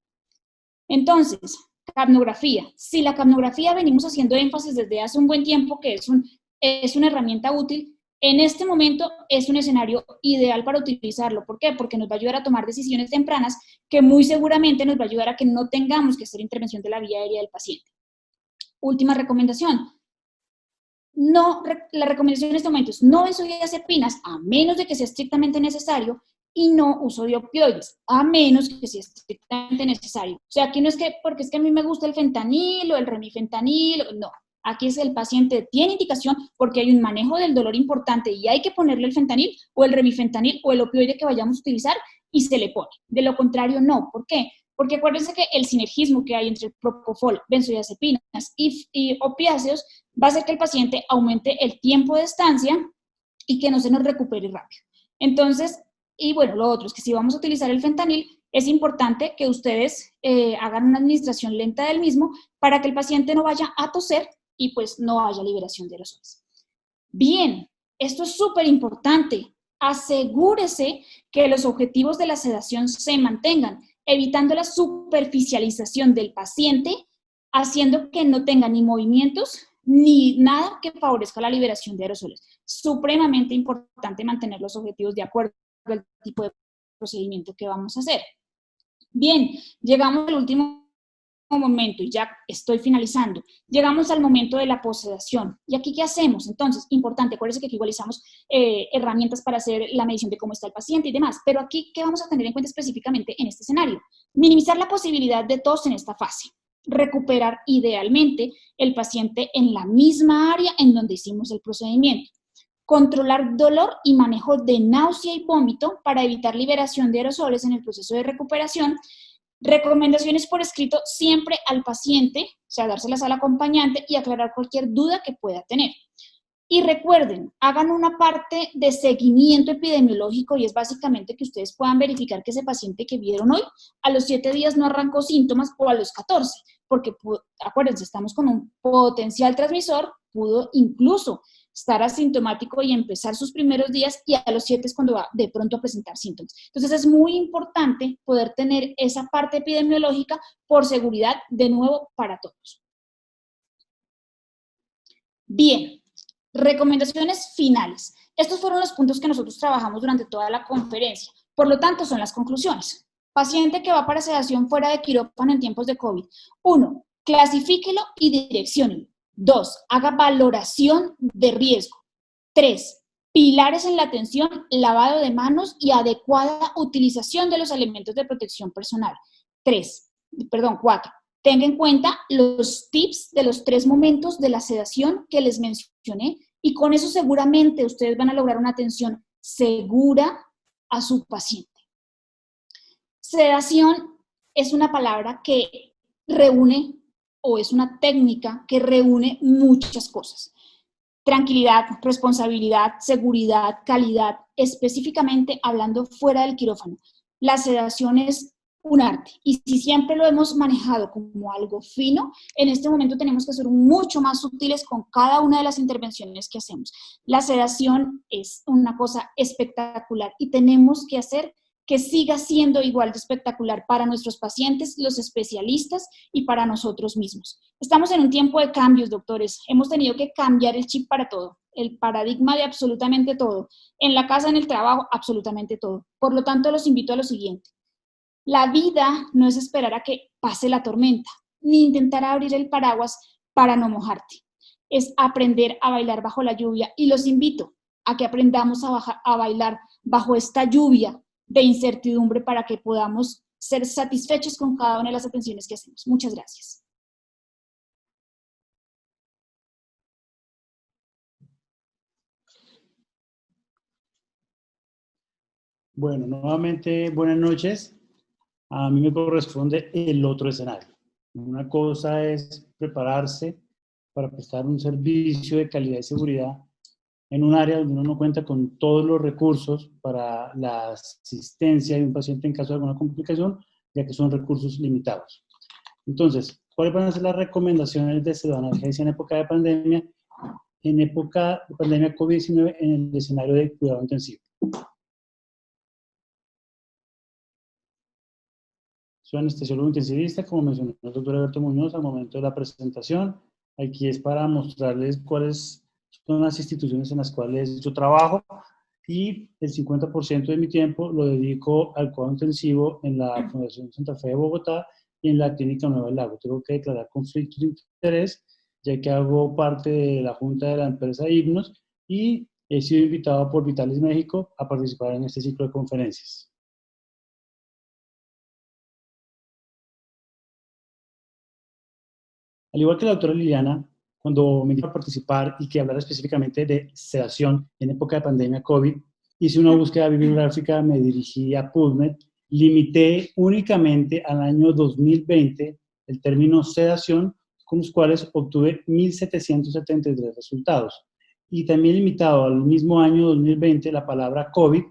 Entonces, capnografía. Si la capnografía venimos haciendo énfasis desde hace un buen tiempo que es una herramienta útil, en este momento es un escenario ideal para utilizarlo. ¿Por qué? Porque nos va a ayudar a tomar decisiones tempranas que muy seguramente nos va a ayudar a que no tengamos que hacer intervención de la vía aérea del paciente. Última recomendación. La recomendación en este momento es no benzodiazepinas a menos de que sea estrictamente necesario y no uso de opioides, a menos que sea estrictamente necesario. O sea, aquí no es que, porque es que a mí me gusta el fentanil o el remifentanil, no. Aquí es el paciente tiene indicación porque hay un manejo del dolor importante y hay que ponerle el fentanil o el remifentanil o el opioide que vayamos a utilizar y se le pone. De lo contrario, no. ¿Por qué? Porque acuérdense que el sinergismo que hay entre propofol, benzodiazepinas y opiáceos va a hacer que el paciente aumente el tiempo de estancia y que no se nos recupere rápido. Entonces, y bueno, lo otro es que si vamos a utilizar el fentanil, es importante que ustedes hagan una administración lenta del mismo para que el paciente no vaya a toser y pues no haya liberación de aerosoles. Bien, Esto es súper importante. Asegúrese que los objetivos de la sedación se mantengan, evitando la superficialización del paciente, haciendo que no tenga ni movimientos ni nada que favorezca la liberación de aerosoles. Supremamente importante mantener los objetivos de acuerdo al tipo de procedimiento que vamos a hacer. Bien, llegamos al último momento y ya estoy finalizando. Llegamos al momento de la possedación. ¿Y aquí qué hacemos? Entonces, importante, acuérdense que aquí igualizamos herramientas para hacer la medición de cómo está el paciente y demás, pero aquí, ¿qué vamos a tener en cuenta específicamente en este escenario? Minimizar la posibilidad de tos en esta fase. Recuperar idealmente el paciente en la misma área en donde hicimos el procedimiento. Controlar dolor y manejo de náusea y vómito para evitar liberación de aerosoles en el proceso de recuperación. Recomendaciones por escrito siempre al paciente, o sea, dárselas al acompañante y aclarar cualquier duda que pueda tener. Y recuerden, hagan una parte de seguimiento epidemiológico y es básicamente que ustedes puedan verificar que ese paciente que vieron hoy a los 7 días no arrancó síntomas o a los 14, porque acuérdense, estamos con un potencial transmisor, pudo incluso estar asintomático y empezar sus primeros días y a los 7 es cuando va de pronto a presentar síntomas. Entonces es muy importante poder tener esa parte epidemiológica por seguridad, de nuevo, para todos. Bien, recomendaciones finales. Estos fueron los puntos que nosotros trabajamos durante toda la conferencia. Por lo tanto, son las conclusiones. Paciente que va para sedación fuera de quirófano en tiempos de COVID. 1. Clasifíquelo y direcciónelo. 2. Haga valoración de riesgo. 3. Pilares en la atención, lavado de manos y adecuada utilización de los elementos de protección personal. 4. Tenga en cuenta los tips de los 3 momentos de la sedación que les mencioné y con eso seguramente ustedes van a lograr una atención segura a su paciente. Sedación es una palabra que reúne o es una técnica que reúne muchas cosas. Tranquilidad, responsabilidad, seguridad, calidad, específicamente hablando fuera del quirófano. La sedación es un arte y si siempre lo hemos manejado como algo fino, en este momento tenemos que ser mucho más sutiles con cada una de las intervenciones que hacemos. La sedación es una cosa espectacular y tenemos que hacer que siga siendo igual de espectacular para nuestros pacientes, los especialistas y para nosotros mismos. Estamos en un tiempo de cambios, doctores. Hemos tenido que cambiar el chip para todo, el paradigma de absolutamente todo. En la casa, en el trabajo, absolutamente todo. Por lo tanto, los invito a lo siguiente. La vida no es esperar a que pase la tormenta, ni intentar abrir el paraguas para no mojarte. Es aprender a bailar bajo la lluvia y los invito a que aprendamos a bailar bajo esta lluvia de incertidumbre para que podamos ser satisfechos con cada una de las atenciones que hacemos. Muchas gracias. Bueno, nuevamente, buenas noches. A mí me corresponde el otro escenario. Una cosa es prepararse para prestar un servicio de calidad y seguridad en un área donde uno no cuenta con todos los recursos para la asistencia de un paciente en caso de alguna complicación, ya que son recursos limitados. Entonces, ¿cuáles van a ser las recomendaciones de sedoanalgesia en época de pandemia? En época de pandemia COVID-19 en el escenario de cuidado intensivo. Soy anestesiólogo intensivista, como mencionó el doctor Alberto Muñoz al momento de la presentación. Aquí es para mostrarles cuáles son las instituciones en las cuales yo trabajo y el 50% de mi tiempo lo dedico al cuidado intensivo en la Fundación Santa Fe de Bogotá y en la Clínica Nueva del Lago. Tengo que declarar conflictos de interés, ya que hago parte de la junta de la empresa Hipnos y he sido invitado por Vitales México a participar en este ciclo de conferencias. Al igual que la doctora Liliana, cuando me invitó a participar y que hablara específicamente de sedación en época de pandemia COVID, hice una búsqueda bibliográfica, me dirigí a PubMed, limité únicamente al año 2020 el término sedación, con los cuales obtuve 1.773 resultados. Y también limitado al mismo año 2020 la palabra COVID,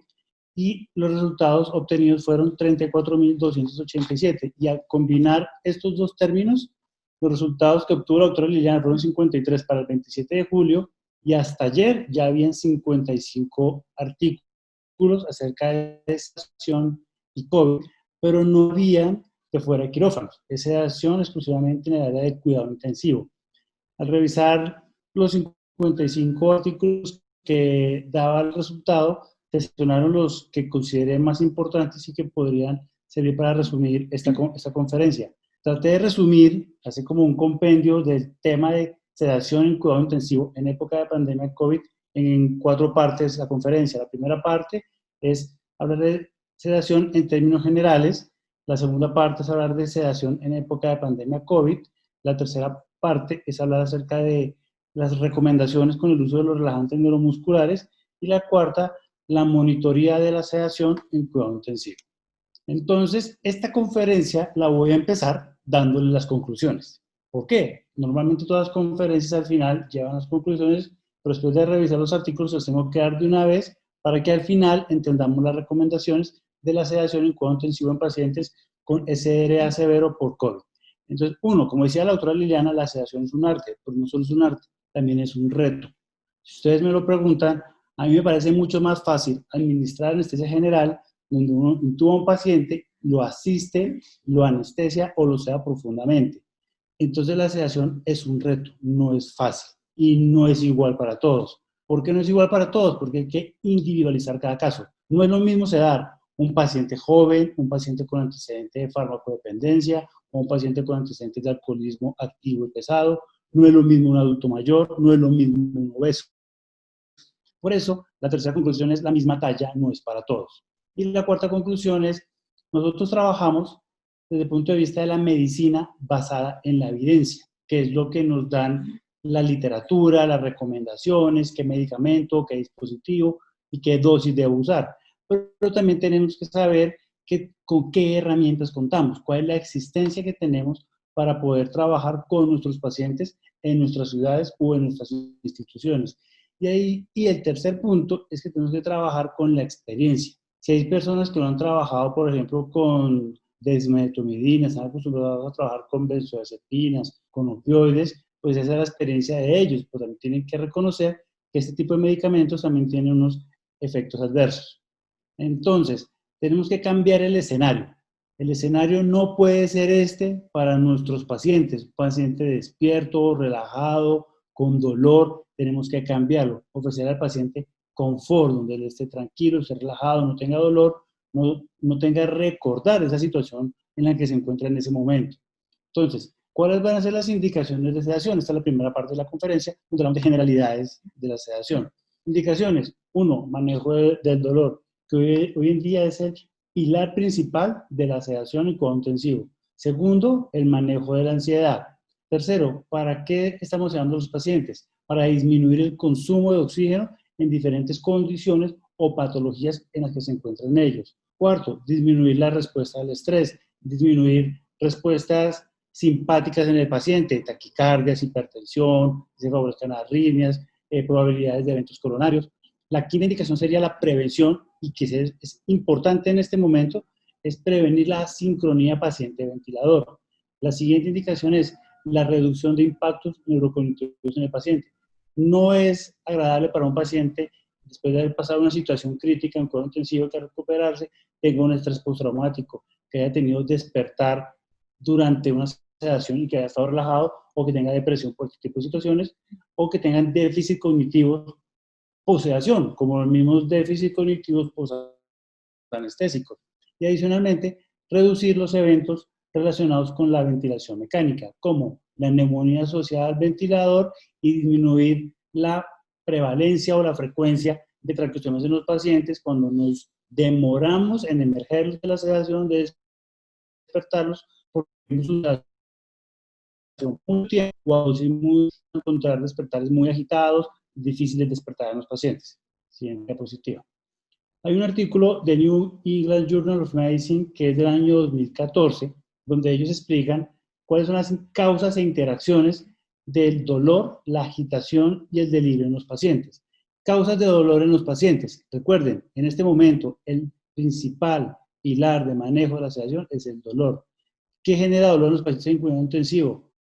y los resultados obtenidos fueron 34.287. Y al combinar estos dos términos, los resultados que obtuvo la doctora Liliana fueron 53 para el 27 de julio y hasta ayer ya habían 55 artículos acerca de sedación y COVID, pero no había que fuera de quirófanos, es sedación exclusivamente en el área de cuidado intensivo. Al revisar los 55 artículos que daba el resultado, seleccionaron los que consideré más importantes y que podrían servir para resumir esta conferencia. Traté de resumir, así como un compendio del tema de sedación en cuidado intensivo en época de pandemia COVID en 4 partes la conferencia. La primera parte es hablar de sedación en términos generales, la segunda parte es hablar de sedación en época de pandemia COVID, la tercera parte es hablar acerca de las recomendaciones con el uso de los relajantes neuromusculares y la cuarta, la monitoría de la sedación en cuidado intensivo. Entonces, esta conferencia la voy a empezar dándole las conclusiones. ¿Por qué? Normalmente todas las conferencias al final llevan las conclusiones, pero después de revisar los artículos los tengo que dar de una vez para que al final entendamos las recomendaciones de la sedación en cuidado intensivo en pacientes con SRA severo por COVID. Entonces, uno, como decía la autora Liliana, la sedación es un arte, pero no solo es un arte, también es un reto. Si ustedes me lo preguntan, a mí me parece mucho más fácil administrar anestesia general donde uno intuba a un paciente, lo asiste, lo anestesia o lo seda profundamente. Entonces la sedación es un reto, no es fácil y no es igual para todos. ¿Por qué no es igual para todos? Porque hay que individualizar cada caso. No es lo mismo sedar un paciente joven, un paciente con antecedente de farmacodependencia o un paciente con antecedentes de alcoholismo activo y pesado. No es lo mismo un adulto mayor, no es lo mismo un obeso. Por eso, la tercera conclusión es la misma talla no es para todos. Y la cuarta conclusión es, nosotros trabajamos desde el punto de vista de la medicina basada en la evidencia, que es lo que nos dan la literatura, las recomendaciones, qué medicamento, qué dispositivo y qué dosis debo usar. Pero también tenemos que saber con qué herramientas contamos, cuál es la existencia que tenemos para poder trabajar con nuestros pacientes en nuestras ciudades o en nuestras instituciones. Y el tercer punto es que tenemos que trabajar con la experiencia. Si hay personas que no han trabajado, por ejemplo, con desmetomidina, están acostumbrados a trabajar con benzodiazepinas, con opioides, pues esa es la experiencia de ellos, pues también tienen que reconocer que este tipo de medicamentos también tienen unos efectos adversos. Entonces, tenemos que cambiar el escenario. El escenario no puede ser este para nuestros pacientes, un paciente despierto, relajado, con dolor, tenemos que cambiarlo, ofrecer al paciente confort, donde él esté tranquilo, esté relajado, no tenga dolor, no tenga que recordar esa situación en la que se encuentra en ese momento. Entonces, ¿cuáles van a ser las indicaciones de sedación? Esta es la primera parte de la conferencia, donde hablamos de generalidades de la sedación. Indicaciones, 1, manejo del dolor, que hoy en día es el pilar principal de la sedación y cuidado intensivo. Segundo, el manejo de la ansiedad. Tercero, ¿para qué estamos sedando a los pacientes? Para disminuir el consumo de oxígeno en diferentes condiciones o patologías en las que se encuentran ellos. Cuarto, disminuir la respuesta al estrés, disminuir respuestas simpáticas en el paciente, taquicardias, hipertensión, se favorezcan arritmias, probabilidades de eventos coronarios. La quinta indicación sería la prevención y que es importante en este momento, es prevenir la asincronía paciente-ventilador. La siguiente indicación es la reducción de impactos neurocognitivos en el paciente. No es agradable para un paciente, después de haber pasado una situación crítica en cuidado intensivo que recuperarse, tenga un estrés postraumático, que haya tenido despertar durante una sedación y que haya estado relajado, o que tenga depresión por este tipo de situaciones, o que tengan déficit cognitivos post-sedación, como los mismos déficits cognitivos post-anestésicos. Y adicionalmente, reducir los eventos relacionados con la ventilación mecánica, como la neumonía asociada al ventilador, y disminuir la prevalencia o la frecuencia de traqueostomas en los pacientes cuando nos demoramos en emergerlos de la sedación, de despertarlos, porque una un tiempo o a encontrar despertares muy agitados, difíciles de despertar en los pacientes. Siguiente diapositiva. Hay un artículo de New England Journal of Medicine que es del año 2014, donde ellos explican cuáles son las causas e interacciones del dolor, la agitación y el delirio en los pacientes. Causas de dolor en los pacientes. Recuerden, en este momento, el principal pilar de manejo de la sedación es el dolor. ¿Qué genera dolor en los pacientes en cuidado intensivo?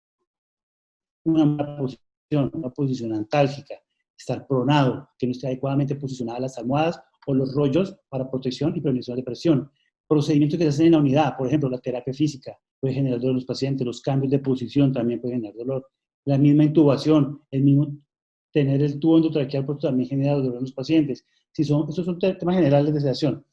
Una mala posición, una posición antálgica, estar pronado, que no esté adecuadamente posicionadas las almohadas o los rollos para protección y prevención de depresión. Procedimientos que se hacen en la unidad, por ejemplo, la terapia física puede generar dolor en los pacientes, los cambios de posición también pueden generar dolor, la misma intubación, el mismo tener el tubo endotraqueal puesto también genera dolor en los pacientes. Estos son temas generales de sedación.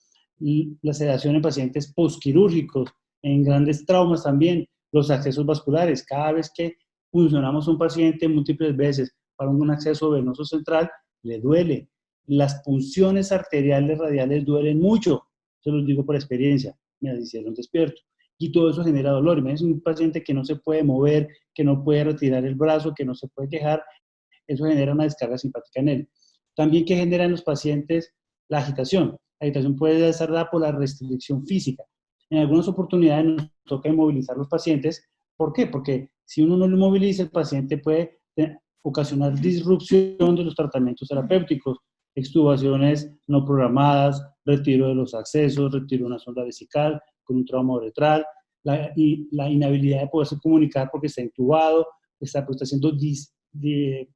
La sedación en pacientes postquirúrgicos, en grandes traumas también, los accesos vasculares, cada vez que funcionamos un paciente múltiples veces para un acceso venoso central, le duele. Las punciones arteriales radiales duelen mucho, se los digo por experiencia, me hicieron despierto. Y todo eso genera dolor. Imagínense un paciente que no se puede mover, que no puede retirar el brazo, que no se puede quejar, eso genera una descarga simpática en él. También que genera en los pacientes la agitación. La agitación puede estar dada por la restricción física. En algunas oportunidades nos toca inmovilizar a los pacientes. ¿Por qué? Porque si uno no lo inmoviliza, el paciente puede ocasionar disrupción de los tratamientos terapéuticos, extubaciones no programadas, retiro de los accesos, retiro de una sonda vesical con un trauma uretral, la inhabilidad de poderse comunicar porque está intubado, está haciendo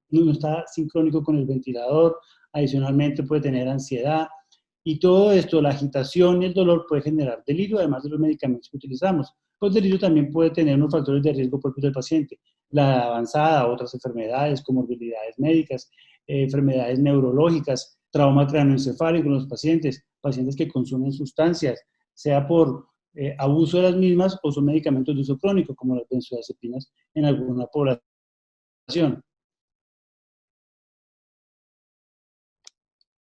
no está sincrónico con el ventilador, adicionalmente puede tener ansiedad, y todo esto, la agitación y el dolor puede generar delirio, además de los medicamentos que utilizamos. Pues el delirio también puede tener unos factores de riesgo propios del paciente, la avanzada, otras enfermedades, comorbilidades médicas, enfermedades neurológicas, trauma craneoencefálico en los pacientes, pacientes que consumen sustancias, sea por abuso de las mismas o son medicamentos de uso crónico, como las benzodiazepinas en alguna población.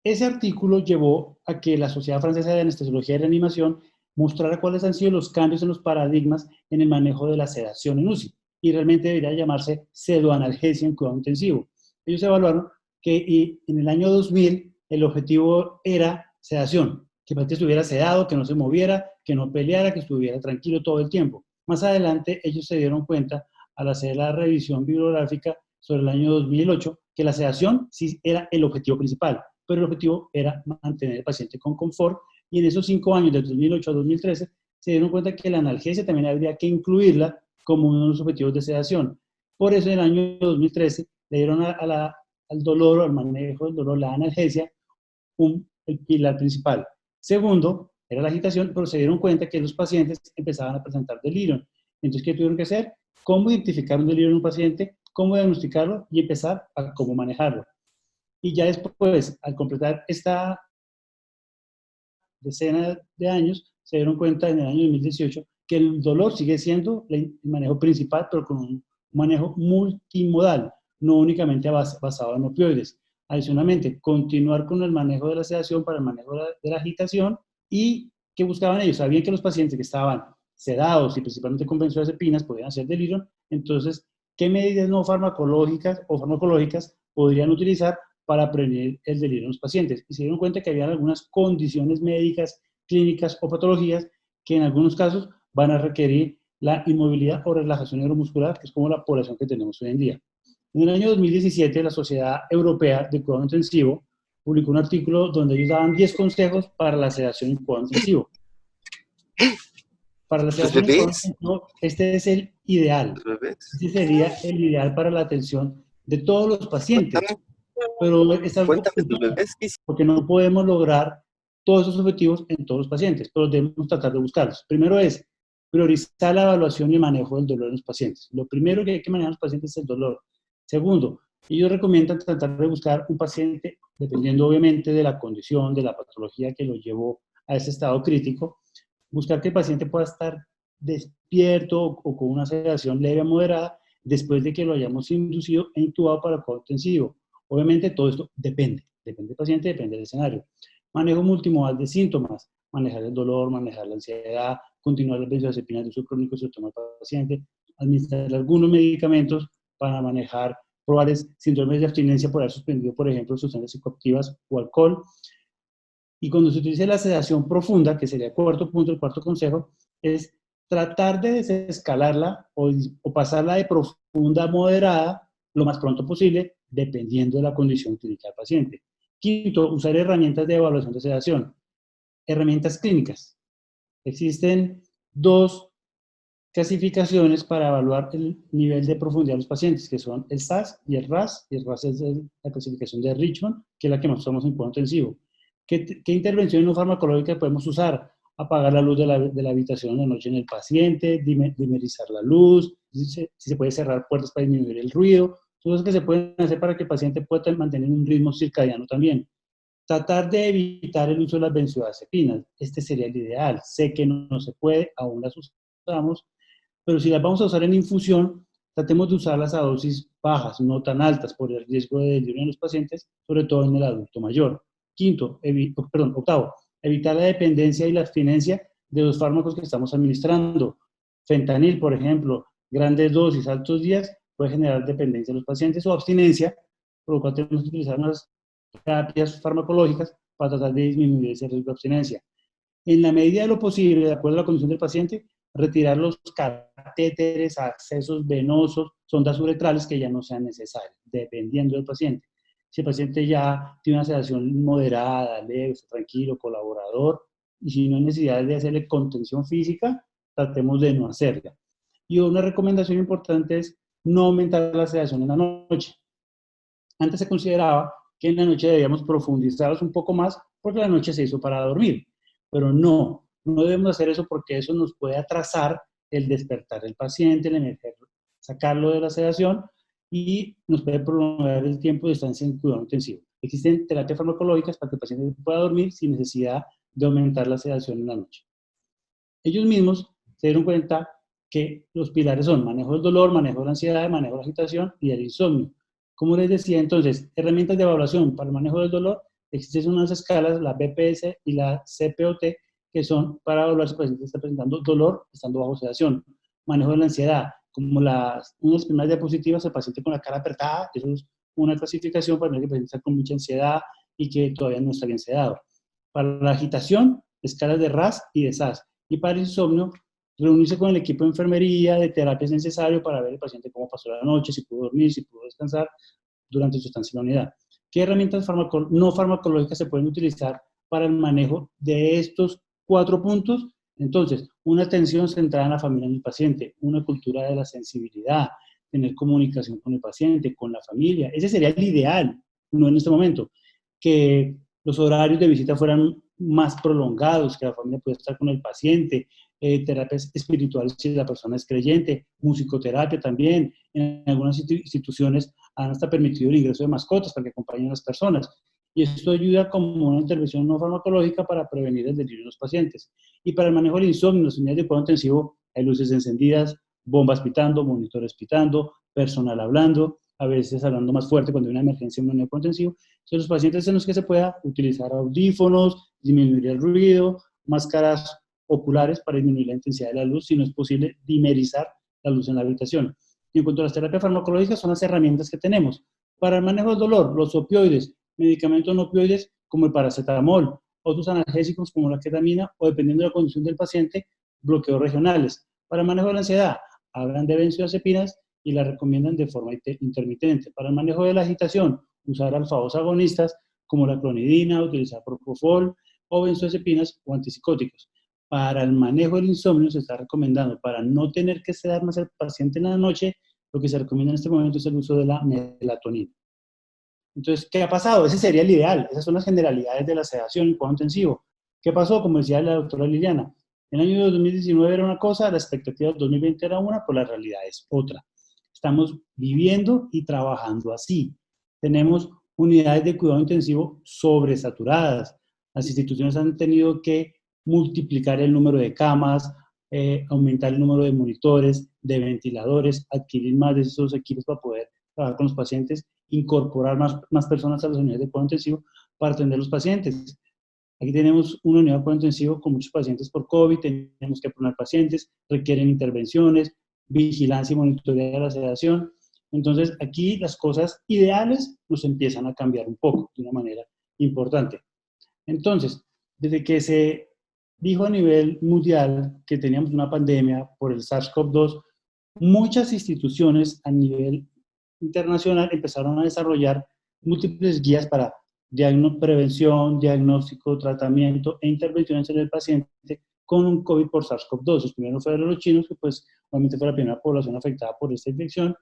Ese artículo llevó a que la Sociedad Francesa de Anestesiología y Reanimación mostrara cuáles han sido los cambios en los paradigmas en el manejo de la sedación en UCI, y realmente debería llamarse pseudoanalgesia en cuidado intensivo. Ellos evaluaron que en el año 2000 el objetivo era sedación, que el paciente estuviera sedado, que no se moviera, que no peleara, que estuviera tranquilo todo el tiempo. Más adelante ellos se dieron cuenta al hacer la revisión bibliográfica sobre el año 2008 que la sedación sí era el objetivo principal, pero el objetivo era mantener al paciente con confort, y en esos 5 años, de 2008 a 2013, se dieron cuenta que la analgesia también habría que incluirla como uno de los objetivos de sedación. Por eso en el año 2013 le dieron al dolor, al manejo del dolor, la analgesia, el pilar principal. Segundo, era la agitación, pero se dieron cuenta que los pacientes empezaban a presentar delirio. Entonces, ¿qué tuvieron que hacer? Cómo identificar un delirio en un paciente, cómo diagnosticarlo y empezar a cómo manejarlo. Y ya después, al completar esta decena de años, se dieron cuenta en el año 2018 que el dolor sigue siendo el manejo principal, pero con un manejo multimodal, no únicamente basado en opioides. Adicionalmente, continuar con el manejo de la sedación para el manejo de la agitación. ¿Y qué buscaban ellos? Sabían que los pacientes que estaban sedados y principalmente con benzodiazepinas podían hacer delirio. Entonces, ¿qué medidas no farmacológicas o farmacológicas podrían utilizar para prevenir el delirio en los pacientes? Y se dieron cuenta que había algunas condiciones médicas, clínicas o patologías que en algunos casos van a requerir la inmovilidad o relajación neuromuscular, que es como la población que tenemos hoy en día. En el año 2017, la Sociedad Europea de Cuidado Intensivo publicó un artículo donde ellos daban 10 consejos para la sedación en cuidado intensivo. Para la sedación en cuidado intensivo, este es el ideal. Este sería el ideal para la atención de todos los pacientes. Pero es algo porque no podemos lograr todos esos objetivos en todos los pacientes, pero debemos tratar de buscarlos. Primero es priorizar la evaluación y el manejo del dolor en los pacientes. Lo primero que hay que manejar en los pacientes es el dolor. Segundo, ellos recomiendan tratar de buscar un paciente, dependiendo obviamente de la condición, de la patología que lo llevó a ese estado crítico, buscar que el paciente pueda estar despierto o con una sedación leve a moderada después de que lo hayamos inducido e intubado para cuidado intensivo. Obviamente todo esto depende del paciente, depende del escenario. Manejo multimodal de síntomas, manejar el dolor, manejar la ansiedad, continuar las benzodiazepinas de uso crónico si lo toma el paciente, administrar algunos medicamentos para manejar probables síndromes de abstinencia por haber suspendido, por ejemplo, sustancias psicoactivas o alcohol. Y cuando se utiliza la sedación profunda, que sería el cuarto punto, el cuarto consejo, es tratar de desescalarla o pasarla de profunda a moderada lo más pronto posible, dependiendo de la condición clínica del paciente. Quinto, usar herramientas de evaluación de sedación. Herramientas clínicas. Existen dos clasificaciones para evaluar el nivel de profundidad de los pacientes, que son el SAS y el RAS, y el RAS es la clasificación de Richmond, que es la que más usamos en cuidado intensivo. ¿Qué intervenciones no farmacológicas podemos usar? Apagar la luz de la habitación en la noche en el paciente, dimerizar la luz, si se puede cerrar puertas para disminuir el ruido, son cosas que se pueden hacer para que el paciente pueda mantener un ritmo circadiano también. Tratar de evitar el uso de las benzodiazepinas, este sería el ideal. Sé que no se puede, aún las usamos, pero si las vamos a usar en infusión, tratemos de usarlas a dosis bajas, no tan altas, por el riesgo de delirio en los pacientes, sobre todo en el adulto mayor. Octavo, evitar la dependencia y la abstinencia de los fármacos que estamos administrando. Fentanil, por ejemplo, grandes dosis, altos días, puede generar dependencia en los pacientes o abstinencia, por lo cual tenemos que utilizar unas terapias farmacológicas para tratar de disminuir ese riesgo de abstinencia. En la medida de lo posible, de acuerdo a la condición del paciente, retirar los catéteres, accesos venosos, sondas uretrales que ya no sean necesarios, dependiendo del paciente. Si el paciente ya tiene una sedación moderada, leve, tranquilo, colaborador, y si no hay necesidad de hacerle contención física, tratemos de no hacerla. Y una recomendación importante es no aumentar la sedación en la noche. Antes se consideraba que en la noche debíamos profundizarlos un poco más porque la noche se hizo para dormir, pero no debemos hacer eso porque eso nos puede atrasar el despertar del paciente, sacarlo de la sedación y nos puede prolongar el tiempo de estancia en cuidado intensivo. Existen terapias farmacológicas para que el paciente pueda dormir sin necesidad de aumentar la sedación en la noche. Ellos mismos se dieron cuenta que los pilares son manejo del dolor, manejo de la ansiedad, manejo de la agitación y el insomnio. Como les decía, entonces, herramientas de evaluación para el manejo del dolor, existen unas escalas, la BPS y la CPOT, que son para evaluar si el paciente está presentando dolor estando bajo sedación. Manejo de la ansiedad, como unas primeras diapositivas, el paciente con la cara apretada, eso es una clasificación para ver que el paciente está con mucha ansiedad y que todavía no está bien sedado. Para la agitación, escalas de RAS y de SAS. Y para el insomnio, reunirse con el equipo de enfermería, de terapia es necesario para ver el paciente cómo pasó la noche, si pudo dormir, si pudo descansar durante su estancia en la unidad. ¿Qué herramientas no farmacológicas se pueden utilizar para el manejo de estos 4 puntos? Entonces, una atención centrada en la familia del paciente, una cultura de la sensibilidad, tener comunicación con el paciente, con la familia. Ese sería el ideal, no en este momento. Que los horarios de visita fueran más prolongados, que la familia pueda estar con el paciente, terapias espirituales si la persona es creyente, musicoterapia también. En algunas instituciones han hasta permitido el ingreso de mascotas para que acompañen a las personas. Y esto ayuda como una intervención no farmacológica para prevenir el delirio en los pacientes. Y para el manejo del insomnio, en las unidades de cuidado intensivo hay luces encendidas, bombas pitando, monitores pitando, personal hablando, a veces hablando más fuerte cuando hay una emergencia en un unidad de cuidado intensivo. Entonces, los pacientes en los que se pueda utilizar audífonos, disminuir el ruido, máscaras oculares para disminuir la intensidad de la luz, si no es posible, dimerizar la luz en la habitación. Y en cuanto a las terapias farmacológicas, son las herramientas que tenemos. Para el manejo del dolor, los opioides, medicamentos no opioides como el paracetamol, otros analgésicos como la ketamina o, dependiendo de la condición del paciente, bloqueos regionales. Para el manejo de la ansiedad, hablan de benzodiazepinas y la recomiendan de forma intermitente. Para el manejo de la agitación, usar alfa-2 agonistas como la clonidina, utilizar propofol o benzodiazepinas o antipsicóticos. Para el manejo del insomnio se está recomendando, para no tener que sedar más al paciente en la noche, lo que se recomienda en este momento es el uso de la melatonina. Entonces, ¿qué ha pasado? Ese sería el ideal. Esas son las generalidades de la sedación en cuidado intensivo. ¿Qué pasó? Como decía la doctora Liliana, en el año 2019 era una cosa, la expectativa del 2020 era una, pues la realidad es otra. Estamos viviendo y trabajando así. Tenemos unidades de cuidado intensivo sobresaturadas. Las instituciones han tenido que multiplicar el número de camas, aumentar el número de monitores, de ventiladores, adquirir más de esos equipos para poder trabajar con los pacientes, incorporar más personas a las unidades de cuidado intensivo para atender a los pacientes. Aquí tenemos una unidad de cuidado intensivo con muchos pacientes por COVID, tenemos que poner pacientes, requieren intervenciones, vigilancia y monitoreo de la sedación. Entonces, aquí las cosas ideales nos empiezan a cambiar un poco, de una manera importante. Entonces, desde que se dijo a nivel mundial que teníamos una pandemia por el SARS-CoV-2, muchas instituciones a nivel internacional empezaron a desarrollar múltiples guías para prevención, diagnóstico, tratamiento e intervenciones en el paciente con un COVID por SARS-CoV-2. Los primeros fueron los chinos, que pues obviamente fue la primera población afectada por esta infección,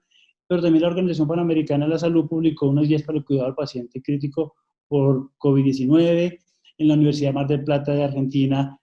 pero también la Organización Panamericana de la Salud publicó unos guías para el cuidado del paciente crítico por COVID-19. En la Universidad Mar del Plata de Argentina,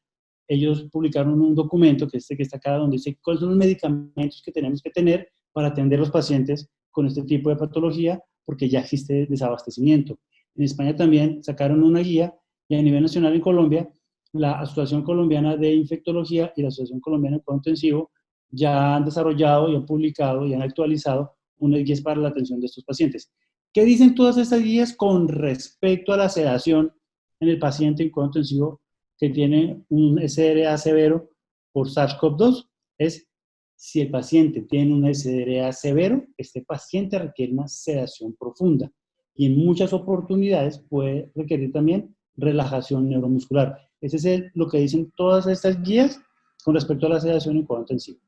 ellos publicaron un documento, que es este que está acá, donde dice cuáles son los medicamentos que tenemos que tener para atender a los pacientes con este tipo de patología, porque ya existe desabastecimiento. En España también sacaron una guía, y a nivel nacional en Colombia, la Asociación Colombiana de Infectología y la Asociación Colombiana de Cuidado Intensivo ya han desarrollado y han publicado y han actualizado unas guías para la atención de estos pacientes. ¿Qué dicen todas estas guías con respecto a la sedación en el paciente en cuidado intensivo que tiene un SDRA severo por SARS-CoV-2? Es, si el paciente tiene un SDRA severo, este paciente requiere una sedación profunda y en muchas oportunidades puede requerir también relajación neuromuscular. Ese es lo que dicen todas estas guías con respecto a la sedación en cuidado intensivo.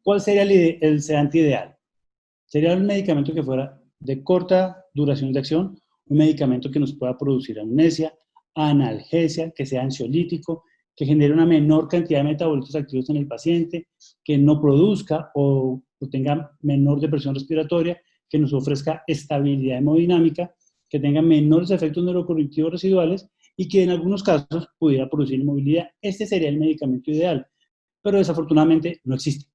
¿Cuál sería el sedante ideal? Sería un medicamento que fuera de corta duración de acción, un medicamento que nos pueda producir amnesia, analgesia, que sea ansiolítico, que genere una menor cantidad de metabolitos activos en el paciente, que no produzca o tenga menor depresión respiratoria, que nos ofrezca estabilidad hemodinámica, que tenga menores efectos neurocognitivos residuales y que en algunos casos pudiera producir inmovilidad. Este sería el medicamento ideal, pero desafortunadamente no existe.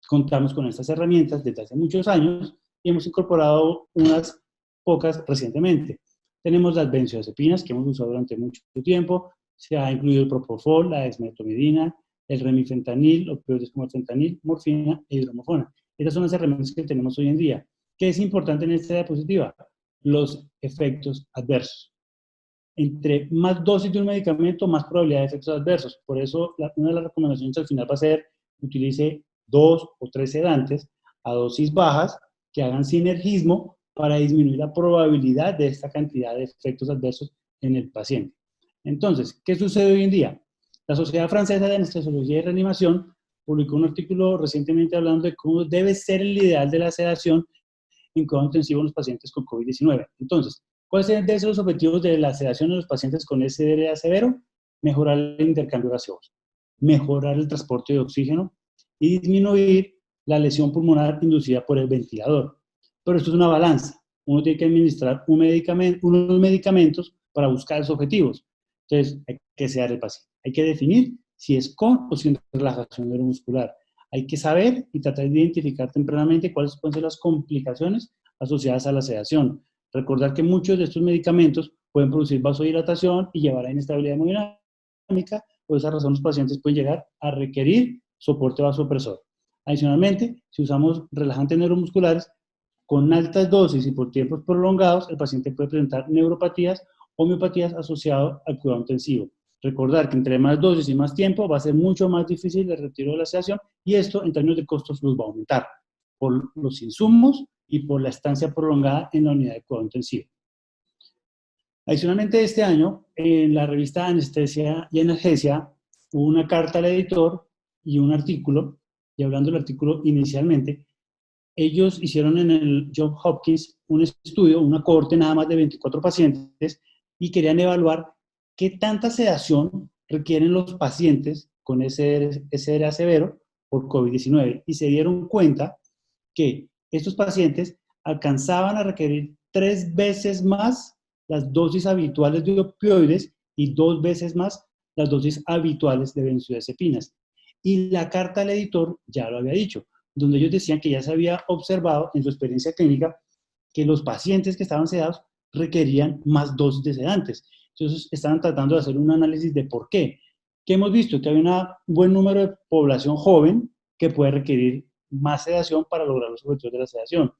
Contamos con estas herramientas desde hace muchos años y hemos incorporado unas pocas recientemente. Tenemos las benzodiazepinas que hemos usado durante mucho tiempo, se ha incluido el propofol, la desmetomidina, el remifentanil, opioides como el fentanil, morfina e hidromorfona. Estas son las herramientas que tenemos hoy en día. ¿Qué es importante en esta diapositiva? Los efectos adversos. Entre más dosis de un medicamento, más probabilidad de efectos adversos. Por eso, una de las recomendaciones al final va a ser utilice 2 o 3 sedantes a dosis bajas que hagan sinergismo para disminuir la probabilidad de esta cantidad de efectos adversos en el paciente. Entonces, ¿qué sucede hoy en día? La Sociedad Francesa de Anestesiología y Reanimación publicó un artículo recientemente hablando de cómo debe ser el ideal de la sedación en cuidado intensivo en los pacientes con COVID-19. Entonces, ¿cuáles deben ser los objetivos de la sedación en los pacientes con SDRA severo? Mejorar el intercambio gaseoso, mejorar el transporte de oxígeno y disminuir la lesión pulmonar inducida por el ventilador. Pero esto es una balanza. Uno tiene que administrar unos medicamentos para buscar esos objetivos. Entonces, hay que sedar el paciente. Hay que definir si es con o sin relajación neuromuscular. Hay que saber y tratar de identificar tempranamente cuáles pueden ser las complicaciones asociadas a la sedación. Recordar que muchos de estos medicamentos pueden producir vasodilatación y llevar a inestabilidad hemodinámica. Por esa razón, los pacientes pueden llegar a requerir soporte vasopresor. Adicionalmente, si usamos relajantes neuromusculares, con altas dosis y por tiempos prolongados, el paciente puede presentar neuropatías o miopatías asociadas al cuidado intensivo. Recordar que entre más dosis y más tiempo va a ser mucho más difícil el retiro de la sedación y esto en términos de costos nos va a aumentar por los insumos y por la estancia prolongada en la unidad de cuidado intensivo. Adicionalmente, este año, en la revista Anestesia y Analgesia, hubo una carta al editor y un artículo, y hablando del artículo inicialmente, ellos hicieron en el Johns Hopkins un estudio, una cohorte nada más de 24 pacientes, y querían evaluar qué tanta sedación requieren los pacientes con SDRA severo por COVID-19. Y se dieron cuenta que estos pacientes alcanzaban a requerir 3 veces más las dosis habituales de opioides y 2 veces más las dosis habituales de benzodiazepinas. Y la carta al editor ya lo había dicho, donde ellos decían que ya se había observado en su experiencia clínica que los pacientes que estaban sedados requerían más dosis de sedantes. Entonces estaban tratando de hacer un análisis de por qué. ¿Qué hemos visto? Que hay un buen número de población joven que puede requerir más sedación para lograr los objetivos de la sedación,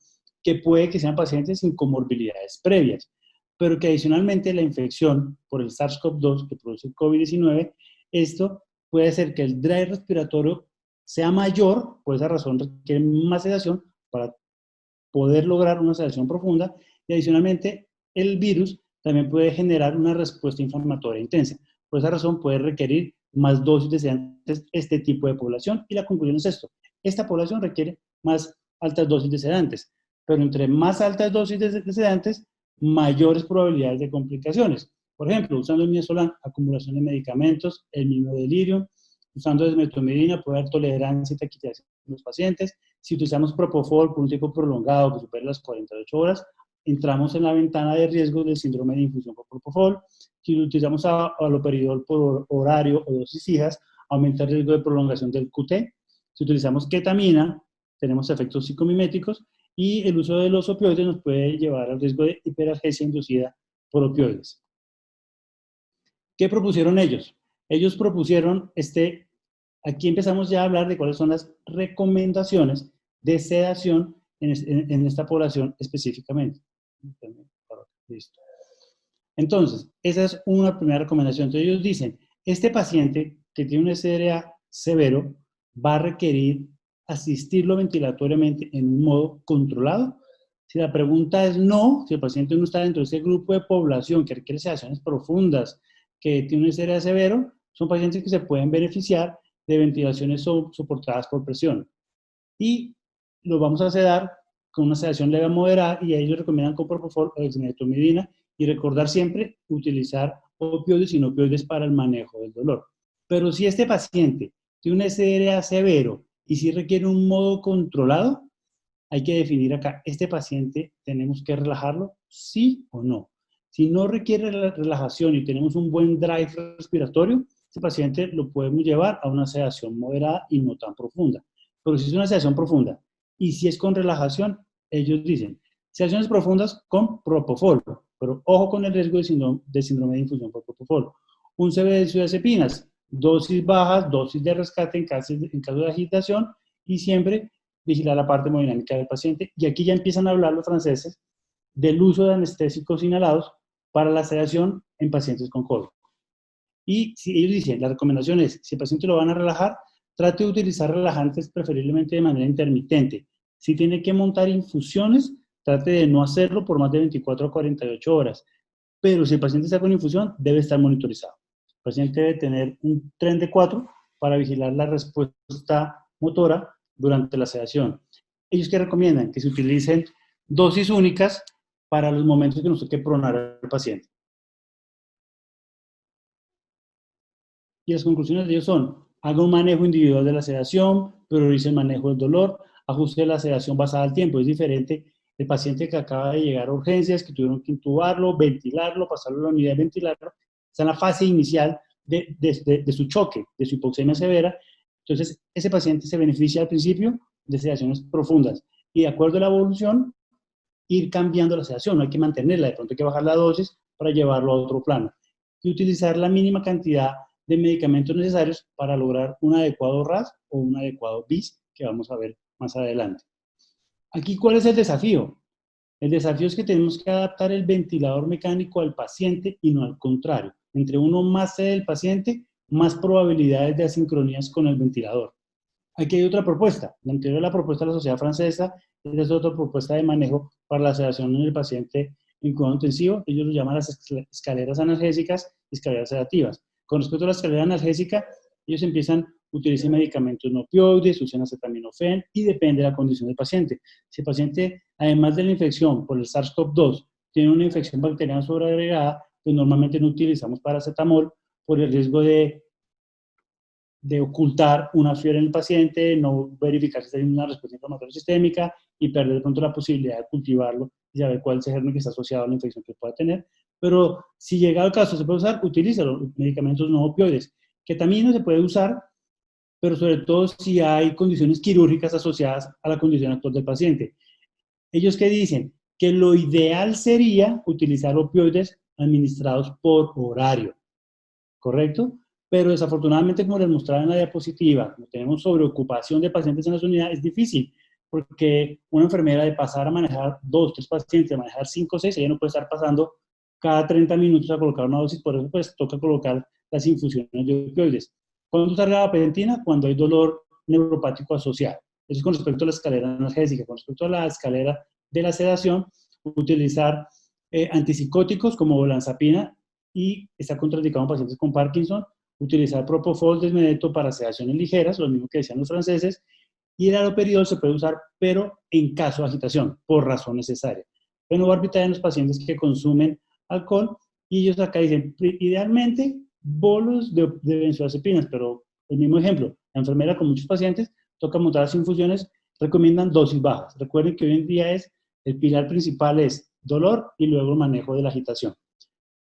que puede que sean pacientes sin comorbilidades previas, pero que adicionalmente la infección por el SARS-CoV-2 que produce el COVID-19, esto puede hacer que el drive respiratorio sea mayor, por esa razón requiere más sedación para poder lograr una sedación profunda, y adicionalmente el virus también puede generar una respuesta inflamatoria intensa. Por esa razón puede requerir más dosis de sedantes este tipo de población, y la conclusión es esto: esta población requiere más altas dosis de sedantes, pero entre más altas dosis de sedantes, mayores probabilidades de complicaciones. Por ejemplo, usando el midazolam, acumulación de medicamentos, el mismo delirio, usando desmetomidina, puede haber tolerancia y taquicardia en los pacientes. Si utilizamos propofol por un tiempo prolongado que supere las 48 horas, entramos en la ventana de riesgo del síndrome de infusión por propofol. Si lo utilizamos haloperidol por horario o dosis fijas, aumenta el riesgo de prolongación del QT. Si utilizamos ketamina, tenemos efectos psicomiméticos y el uso de los opioides nos puede llevar al riesgo de hiperalgesia inducida por opioides. ¿Qué propusieron ellos? Ellos propusieron aquí empezamos ya a hablar de cuáles son las recomendaciones de sedación en esta población específicamente. Listo. Entonces, esa es una primera recomendación. Entonces ellos dicen, este paciente que tiene un SDRA severo va a requerir asistirlo ventilatoriamente en un modo controlado. Si la pregunta es no, si el paciente no está dentro de ese grupo de población que requiere sedaciones profundas, que tiene un SDRA severo, son pacientes que se pueden beneficiar de ventilaciones soportadas por presión. Y los vamos a sedar con una sedación leve a moderada y ellos recomiendan con propofol o dexmedetomidina y recordar siempre utilizar opioides y no opioides para el manejo del dolor. Pero si este paciente tiene un SDRA severo y si requiere un modo controlado, hay que definir acá, ¿este paciente tenemos que relajarlo? ¿Sí o no? Si no requiere relajación y tenemos un buen drive respiratorio, este paciente lo podemos llevar a una sedación moderada y no tan profunda. Pero si es una sedación profunda y si es con relajación, ellos dicen, sedaciones profundas con propofol, pero ojo con el riesgo de síndrome de infusión por propofol. Un CB de benzodiazepinas, dosis bajas, dosis de rescate en caso de agitación y siempre vigilar la parte hemodinámica del paciente. Y aquí ya empiezan a hablar los franceses del uso de anestésicos inhalados para la sedación en pacientes con COVID. Y si ellos dicen, la recomendación es, si el paciente lo van a relajar, trate de utilizar relajantes preferiblemente de manera intermitente. Si tiene que montar infusiones, trate de no hacerlo por más de 24 a 48 horas. Pero si el paciente está con infusión, debe estar monitorizado. El paciente debe tener un tren de 4 para vigilar la respuesta motora durante la sedación. Ellos que recomiendan que se utilicen dosis únicas para los momentos que nos toque pronar al paciente. Y las conclusiones de ellos son, haga un manejo individual de la sedación, priorice el manejo del dolor, ajuste la sedación basada al tiempo. Es diferente el paciente que acaba de llegar a urgencias, que tuvieron que intubarlo, ventilarlo, pasarlo a la unidad de ventilarlo, está en la fase inicial de su choque, de su hipoxemia severa. Entonces, ese paciente se beneficia al principio de sedaciones profundas y de acuerdo a la evolución, ir cambiando la sedación. No hay que mantenerla, de pronto hay que bajar la dosis para llevarlo a otro plano. Y utilizar la mínima cantidad de medicamentos necesarios para lograr un adecuado RAS o un adecuado BIS, que vamos a ver más adelante. Aquí, ¿cuál es el desafío? El desafío es que tenemos que adaptar el ventilador mecánico al paciente y no al contrario. Entre uno más cede el paciente, más probabilidades de asincronías con el ventilador. Aquí hay otra propuesta. La anterior a la propuesta de la Sociedad Francesa es otra propuesta de manejo para la sedación en el paciente en cuidado intensivo. Ellos lo llaman las escaleras analgésicas y escaleras sedativas. Con respecto a la escalera analgésica, ellos empiezan a utilizar medicamentos no opioides, usan acetaminofén y depende de la condición del paciente. Si el paciente, además de la infección por el SARS-CoV-2, tiene una infección bacteriana sobreagregada, pues normalmente no utilizamos paracetamol por el riesgo de ocultar una fiebre en el paciente, no verificar si está teniendo una respuesta inflamatoria sistémica y perder de pronto la posibilidad de cultivarlo y saber cuál es el germen que está asociado a la infección que pueda tener. Pero si llega al caso se puede usar, utilízalo, medicamentos no opioides, que también no se puede usar, pero sobre todo si hay condiciones quirúrgicas asociadas a la condición actual del paciente. ¿Ellos qué dicen? Que lo ideal sería utilizar opioides administrados por horario, ¿correcto? Pero desafortunadamente, como les mostraba en la diapositiva, como tenemos sobreocupación de pacientes en las unidades, es difícil, porque una enfermera de pasar a manejar 2, 3 pacientes, a manejar 5, 6, ella no puede estar pasando cada 30 minutos a colocar una dosis, por eso pues toca colocar las infusiones de opioides. ¿Cuándo usar la gabapentina? Cuando hay dolor neuropático asociado. Eso es con respecto a la escalera analgésica. Con respecto a la escalera de la sedación, utilizar antipsicóticos como olanzapina y está contraindicado en pacientes con Parkinson, utilizar propofol, desmedeto para sedaciones ligeras, lo mismo que decían los franceses, y el haloperidol se puede usar, pero en caso de agitación, por razón necesaria. Fenobarbital en los pacientes que consumen alcohol Y ellos acá dicen, idealmente, bolos de benzodiazepinas, pero el mismo ejemplo, la enfermera con muchos pacientes toca montar las infusiones, recomiendan dosis bajas. Recuerden que hoy en día el pilar principal es dolor y luego el manejo de la agitación.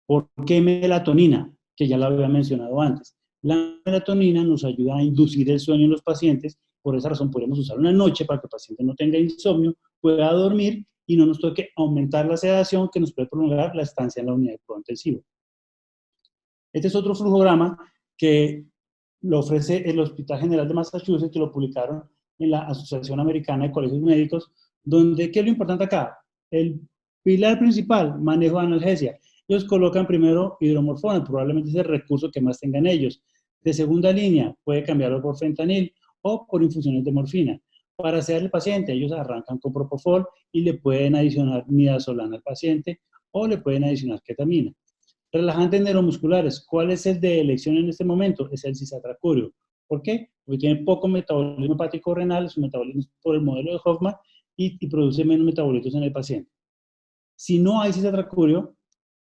¿Por qué melatonina? Que ya la había mencionado antes. La melatonina nos ayuda a inducir el sueño en los pacientes, por esa razón podemos usar una noche para que el paciente no tenga insomnio, pueda dormir y no nos toque aumentar la sedación que nos puede prolongar la estancia en la unidad de cuidado intensivo. Este es otro flujograma que lo ofrece el Hospital General de Massachusetts, que lo publicaron en la Asociación Americana de Colegios Médicos, donde, ¿qué es lo importante acá? El pilar principal, manejo de analgesia. Ellos colocan primero hidromorfona, probablemente es el recurso que más tengan ellos. De segunda línea, puede cambiarlo por fentanil o por infusiones de morfina. Para hacer el paciente, ellos arrancan con propofol y le pueden adicionar midazolam al paciente o le pueden adicionar ketamina. Relajantes neuromusculares, ¿cuál es el de elección en este momento? Es el cisatracurio. ¿Por qué? Porque tiene poco metabolismo hepático renal, su metabolismo es por el modelo de Hoffman y produce menos metabolitos en el paciente. Si no hay cisatracurio,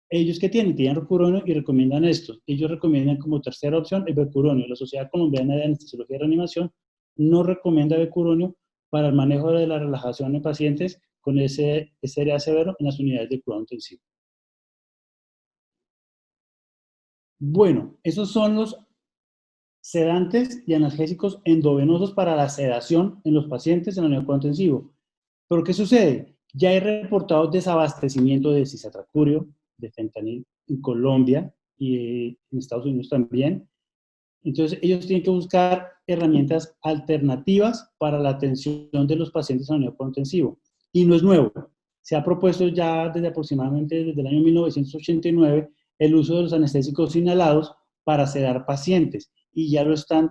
ellos que tienen rocuronio y recomiendan esto. Ellos recomiendan como tercera opción el becuronio. La Sociedad Colombiana de Anestesiología y Reanimación no recomienda becuronio para el manejo de la relajación en pacientes con SRA severo en las unidades de cuidado intensivo. Bueno, esos son los sedantes y analgésicos endovenosos para la sedación en los pacientes en la unidad de cuidado intensivo. ¿Pero qué sucede? Ya hay reportados desabastecimiento de cisatracurio, de fentanil en Colombia y en Estados Unidos también. Entonces, ellos tienen que buscar herramientas alternativas para la atención de los pacientes en la unidad de cuidado intensivo. Y no es nuevo. Se ha propuesto ya desde aproximadamente desde el año 1989 el uso de los anestésicos inhalados para sedar pacientes y ya lo están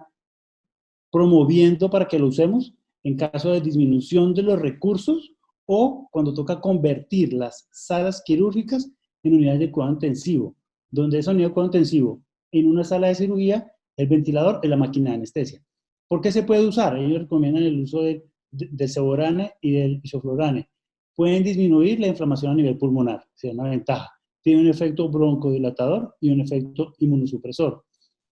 promoviendo para que lo usemos en caso de disminución de los recursos o cuando toca convertir las salas quirúrgicas en unidades de cuidado intensivo, donde esa unidad de cuidado intensivo en una sala de cirugía, el ventilador es la máquina de anestesia. ¿Por qué se puede usar? Ellos recomiendan el uso del Seborane y del Isoflurane. Pueden disminuir la inflamación a nivel pulmonar, es una ventaja. Tiene un efecto broncodilatador y un efecto inmunosupresor.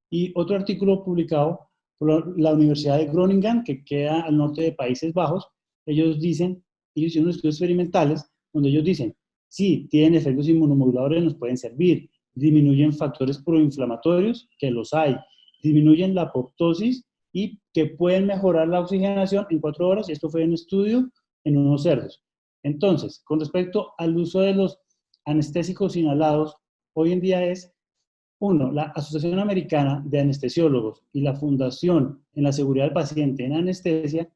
Y otro artículo publicado por la Universidad de Groningen, que queda al norte de Países Bajos, ellos hicieron estudios experimentales donde ellos dicen, sí, tienen efectos inmunomoduladores, nos pueden servir, disminuyen factores proinflamatorios, que los hay, disminuyen la apoptosis y que pueden mejorar la oxigenación en 4 horas, y esto fue un estudio en unos cerdos. Entonces, con respecto al uso de los anestésicos inhalados, hoy en día es, uno, la Asociación Americana de Anestesiólogos y la Fundación en la Seguridad del Paciente en Anestesia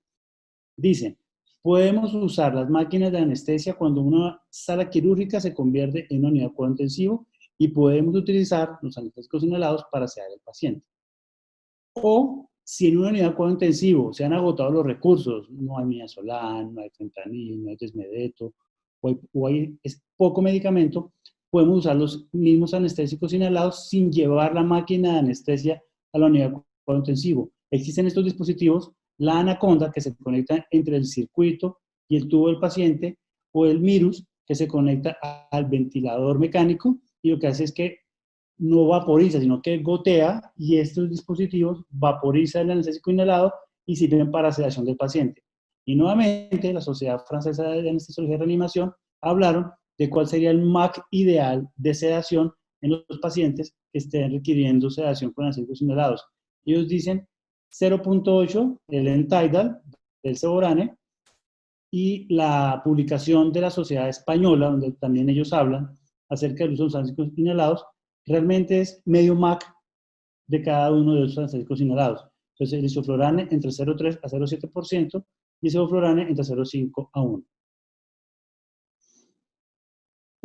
dicen, podemos usar las máquinas de anestesia cuando una sala quirúrgica se convierte en una unidad de cuidado intensivo y podemos utilizar los anestésicos inhalados para sedar al paciente. O si en una unidad de cuidado intensivo se han agotado los recursos, no hay midazolam, no hay fentanil, no hay desmedeto, o hay poco medicamento, podemos usar los mismos anestésicos inhalados sin llevar la máquina de anestesia a la unidad de cuidado intensivo. Existen estos dispositivos, la anaconda, que se conecta entre el circuito y el tubo del paciente, o el Mirus, que se conecta al ventilador mecánico, y lo que hace es que no vaporiza, sino que gotea, y estos dispositivos vaporizan el anestésico inhalado y sirven para sedación del paciente. Y nuevamente, la Sociedad Francesa de Anestesiología y Reanimación hablaron de cuál sería el MAC ideal de sedación en los pacientes que estén requiriendo sedación con anestésicos inhalados. Ellos dicen 0.8, el N-Tidal, del Seborane, y la publicación de la Sociedad Española, donde también ellos hablan acerca del uso de los anestésicos inhalados, realmente es medio MAC de cada uno de esos anestésicos inhalados. Entonces, el isoflurane entre 0.3 a 0.7% y el sevoflurane entre 0.5 a 1.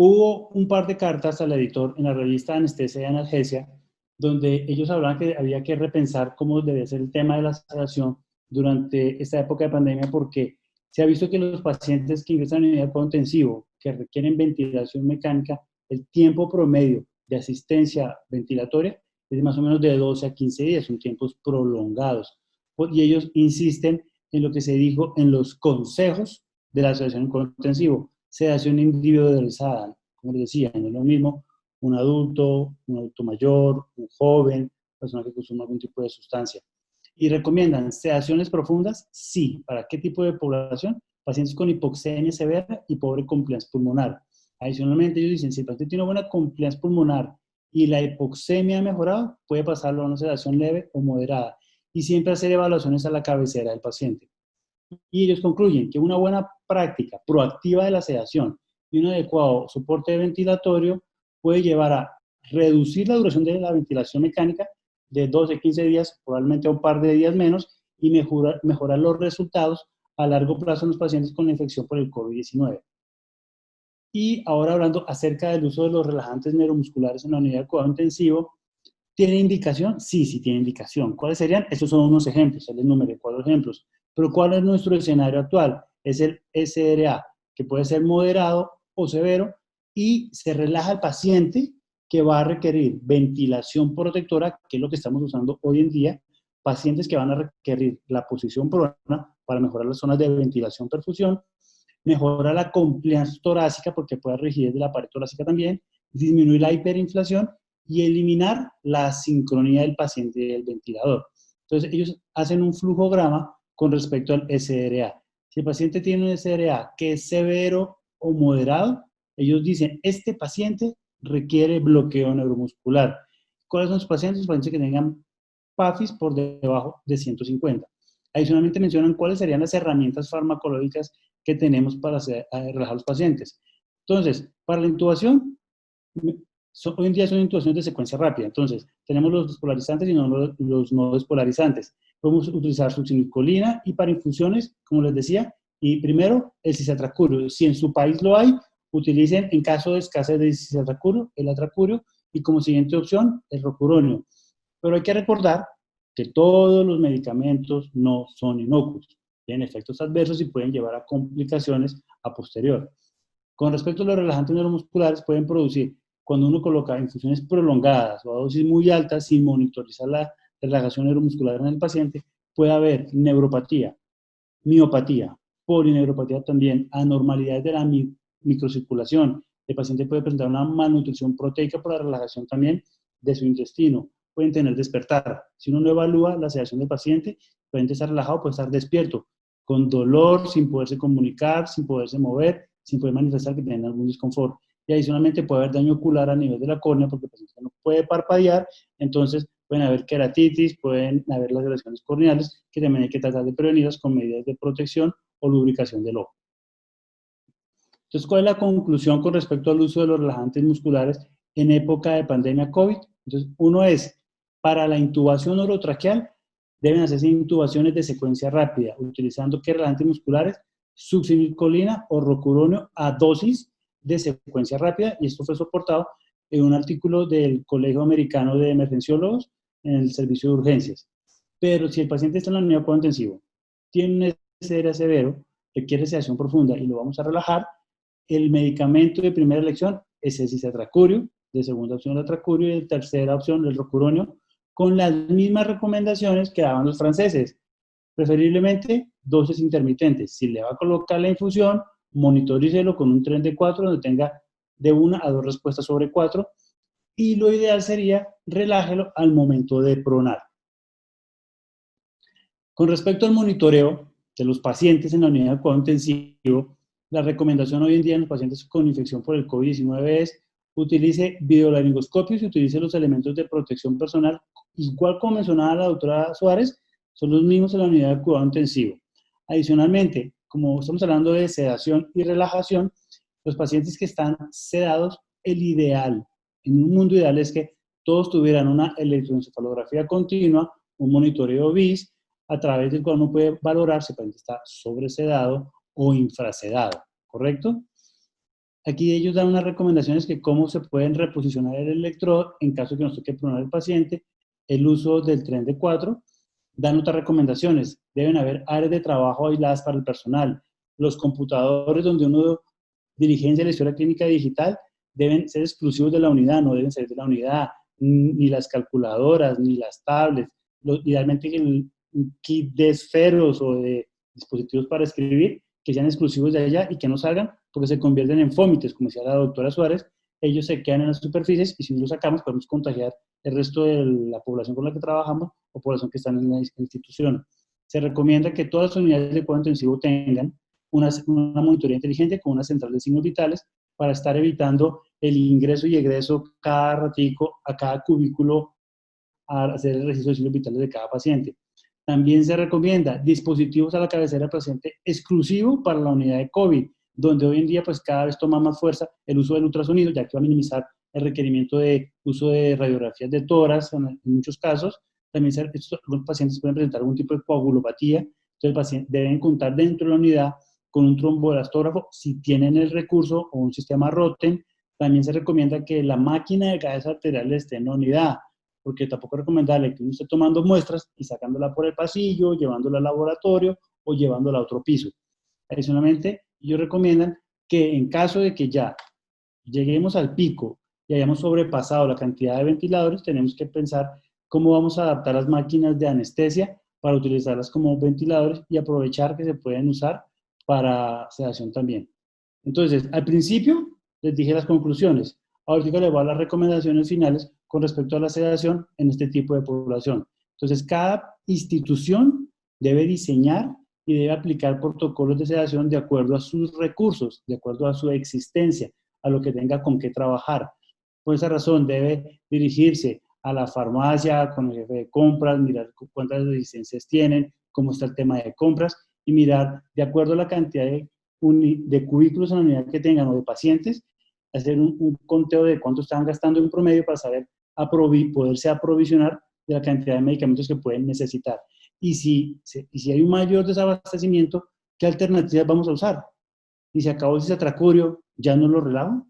Hubo un par de cartas al editor en la revista Anestesia y Analgesia, donde ellos hablaban que había que repensar cómo debe ser el tema de la sedación durante esta época de pandemia, porque se ha visto que los pacientes que ingresan en unidad de cuidado intensivo, que requieren ventilación mecánica, el tiempo promedio de asistencia ventilatoria es de más o menos de 12 a 15 días, son tiempos prolongados. Y ellos insisten en lo que se dijo en los consejos de la sedación en cuidado intensivo, sedación individualizada, como les decía, no es lo mismo un adulto mayor, un joven, persona que consuma algún tipo de sustancia. ¿Y recomiendan sedaciones profundas? Sí. ¿Para qué tipo de población? Pacientes con hipoxemia severa y pobre compliance pulmonar. Adicionalmente, ellos dicen, si el paciente tiene buena compliance pulmonar y la hipoxemia ha mejorado, puede pasarlo a una sedación leve o moderada. Y siempre hacer evaluaciones a la cabecera del paciente. Y ellos concluyen que una buena práctica proactiva de la sedación y un adecuado soporte ventilatorio puede llevar a reducir la duración de la ventilación mecánica de 12 a 15 días, probablemente a un par de días menos, y mejorar los resultados a largo plazo en los pacientes con la infección por el COVID-19. Y ahora hablando acerca del uso de los relajantes neuromusculares en la unidad de cuidado intensivo, ¿tiene indicación? Sí, sí tiene indicación. ¿Cuáles serían? Estos son unos ejemplos, les enumeré 4 ejemplos. Pero ¿cuál es nuestro escenario actual? Es el SRA, que puede ser moderado o severo, y se relaja al paciente que va a requerir ventilación protectora, que es lo que estamos usando hoy en día, pacientes que van a requerir la posición prona para mejorar las zonas de ventilación perfusión, mejora la compliance torácica porque puede rigidez de la pared torácica también, disminuir la hiperinflación y eliminar la sincronía del paciente y del ventilador. Entonces, ellos hacen un flujograma con respecto al SRA. Si el paciente tiene un SRA que es severo o moderado, ellos dicen, este paciente requiere bloqueo neuromuscular. ¿Cuáles son los pacientes? Los pacientes que tengan PAFIs por debajo de 150. Adicionalmente mencionan cuáles serían las herramientas farmacológicas que tenemos para relajar a los pacientes. Entonces, para la intubación, hoy en día son intubaciones de secuencia rápida. Entonces, tenemos los despolarizantes y los no despolarizantes. Podemos utilizar succinilcolina y para infusiones, como les decía, y primero el cisatracurio. Si en su país lo hay, utilicen en caso de escasez de cisatracurio, el atracurio, y como siguiente opción, el rocuronio. Pero hay que recordar que todos los medicamentos no son inocuos, tienen efectos adversos y pueden llevar a complicaciones a posterior. Con respecto a los relajantes neuromusculares, pueden producir, cuando uno coloca infusiones prolongadas o a dosis muy altas sin monitorizar la relajación neuromuscular en el paciente, puede haber neuropatía, miopatía, polineuropatía también, anormalidades de la microcirculación. El paciente puede presentar una malnutrición proteica por la relajación también de su intestino. Pueden tener despertar. Si uno no evalúa la sedación del paciente, el paciente está relajado, puede estar despierto, con dolor, sin poderse comunicar, sin poderse mover, sin poder manifestar que tienen algún disconfort. Y adicionalmente puede haber daño ocular a nivel de la córnea porque el paciente no puede parpadear, entonces pueden haber queratitis, pueden haber las lesiones corneales que también hay que tratar de prevenirlas con medidas de protección o lubricación del ojo. Entonces, ¿cuál es la conclusión con respecto al uso de los relajantes musculares en época de pandemia COVID? Entonces, uno es, para la intubación orotraqueal, deben hacerse intubaciones de secuencia rápida, utilizando ¿qué relajantes musculares? Succinilcolina o rocuronio a dosis de secuencia rápida, y esto fue soportado en un artículo del Colegio Americano de Emergenciólogos en el servicio de urgencias. Pero si el paciente está en la unidad de cuidado intensivo, tiene un SRA severo, requiere sedación profunda y lo vamos a relajar, el medicamento de primera elección es el cisatracurio, de segunda opción el atracurio y de tercera opción el rocuronio, con las mismas recomendaciones que daban los franceses. Preferiblemente dosis intermitentes. Si le va a colocar la infusión, monitorícelo con un tren de 4 donde tenga de 1 a 2 respuestas sobre 4 y lo ideal sería relájelo al momento de pronar. Con respecto al monitoreo de los pacientes en la unidad de cuidado intensivo, la recomendación hoy en día en los pacientes con infección por el COVID-19 es utilice videolaringoscopios y utilice los elementos de protección personal, igual como mencionaba la doctora Suárez, son los mismos en la unidad de cuidado intensivo. Adicionalmente, como estamos hablando de sedación y relajación, los pacientes que están sedados, el ideal, en un mundo ideal es que todos tuvieran una electroencefalografía continua, un monitoreo BIS, a través del cual uno puede valorar si el paciente está sobresedado o infrasedado, ¿correcto? Aquí ellos dan unas recomendaciones que cómo se pueden reposicionar el electrodo en caso de que nos toque pronar el paciente, el uso del tren de 4, dan otras recomendaciones, deben haber áreas de trabajo aisladas para el personal, los computadores donde uno diligencia la historia clínica digital deben ser exclusivos de la unidad, no deben ser de la unidad, ni las calculadoras, ni las tablets, idealmente el kit de esferos o de dispositivos para escribir que sean exclusivos de allá y que no salgan porque se convierten en fómites, como decía la doctora Suárez, ellos se quedan en las superficies y si no los sacamos podemos contagiar el resto de la población con la que trabajamos o población que está en la institución. Se recomienda que todas las unidades de cuidado intensivo tengan una monitoría inteligente con una central de signos vitales para estar evitando el ingreso y egreso cada ratico a cada cubículo a hacer el registro de signos vitales de cada paciente. También se recomienda dispositivos a la cabecera del paciente exclusivo para la unidad de COVID, donde hoy en día pues cada vez toma más fuerza el uso del ultrasonido, ya que va a minimizar el requerimiento de uso de radiografías de tórax en muchos casos. También los pacientes pueden presentar algún tipo de coagulopatía, entonces el paciente deben contar dentro de la unidad con un tromboelastógrafo si tienen el recurso o un sistema Rotem. También se recomienda que la máquina de gases arteriales esté en la unidad, porque tampoco es recomendable que uno esté tomando muestras y sacándola por el pasillo, llevándola al laboratorio o llevándola a otro piso. Adicionalmente, ellos recomiendan que en caso de que ya lleguemos al pico y hayamos sobrepasado la cantidad de ventiladores, tenemos que pensar cómo vamos a adaptar las máquinas de anestesia para utilizarlas como ventiladores y aprovechar que se pueden usar para sedación también. Entonces, al principio les dije las conclusiones. Ahorita les voy a las recomendaciones finales con respecto a la sedación en este tipo de población. Entonces, cada institución debe diseñar y debe aplicar protocolos de sedación de acuerdo a sus recursos, de acuerdo a su existencia, a lo que tenga con qué trabajar. Por esa razón, debe dirigirse a la farmacia con el jefe de compras, mirar cuántas licencias tienen, cómo está el tema de compras y mirar, de acuerdo a la cantidad de cubículos en la unidad que tengan o de pacientes, hacer un conteo de cuánto están gastando en promedio para saber poderse aprovisionar de la cantidad de medicamentos que pueden necesitar. Y si hay un mayor desabastecimiento, ¿qué alternativas vamos a usar? Y si acabó el cisatracurio, ¿ya no lo relavo?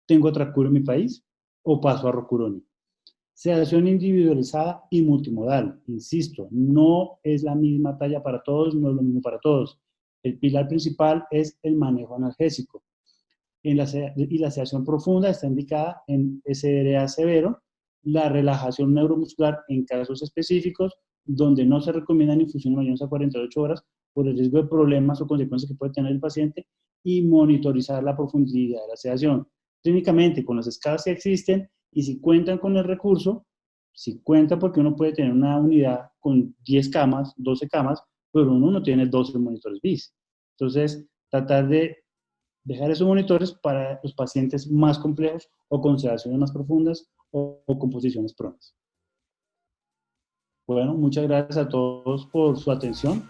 ¿Tengo Tracurio en mi país? ¿O paso a Rocuroni? Sedación individualizada y multimodal. Insisto, no es la misma talla para todos, no es lo mismo para todos. El pilar principal es el manejo analgésico. Y la sedación profunda está indicada en SDA severo, la relajación neuromuscular en casos específicos, donde no se recomiendan infusiones mayores a 48 horas por el riesgo de problemas o consecuencias que puede tener el paciente, y monitorizar la profundidad de la sedación. Clínicamente, con las escalas que existen, y si cuentan con el recurso, si cuentan porque uno puede tener una unidad con 10 camas, 12 camas, pero uno no tiene 12 monitores BIS. Entonces, tratar de dejar esos monitores para los pacientes más complejos o con sedaciones más profundas o con posiciones pronas. Bueno, muchas gracias a todos por su atención.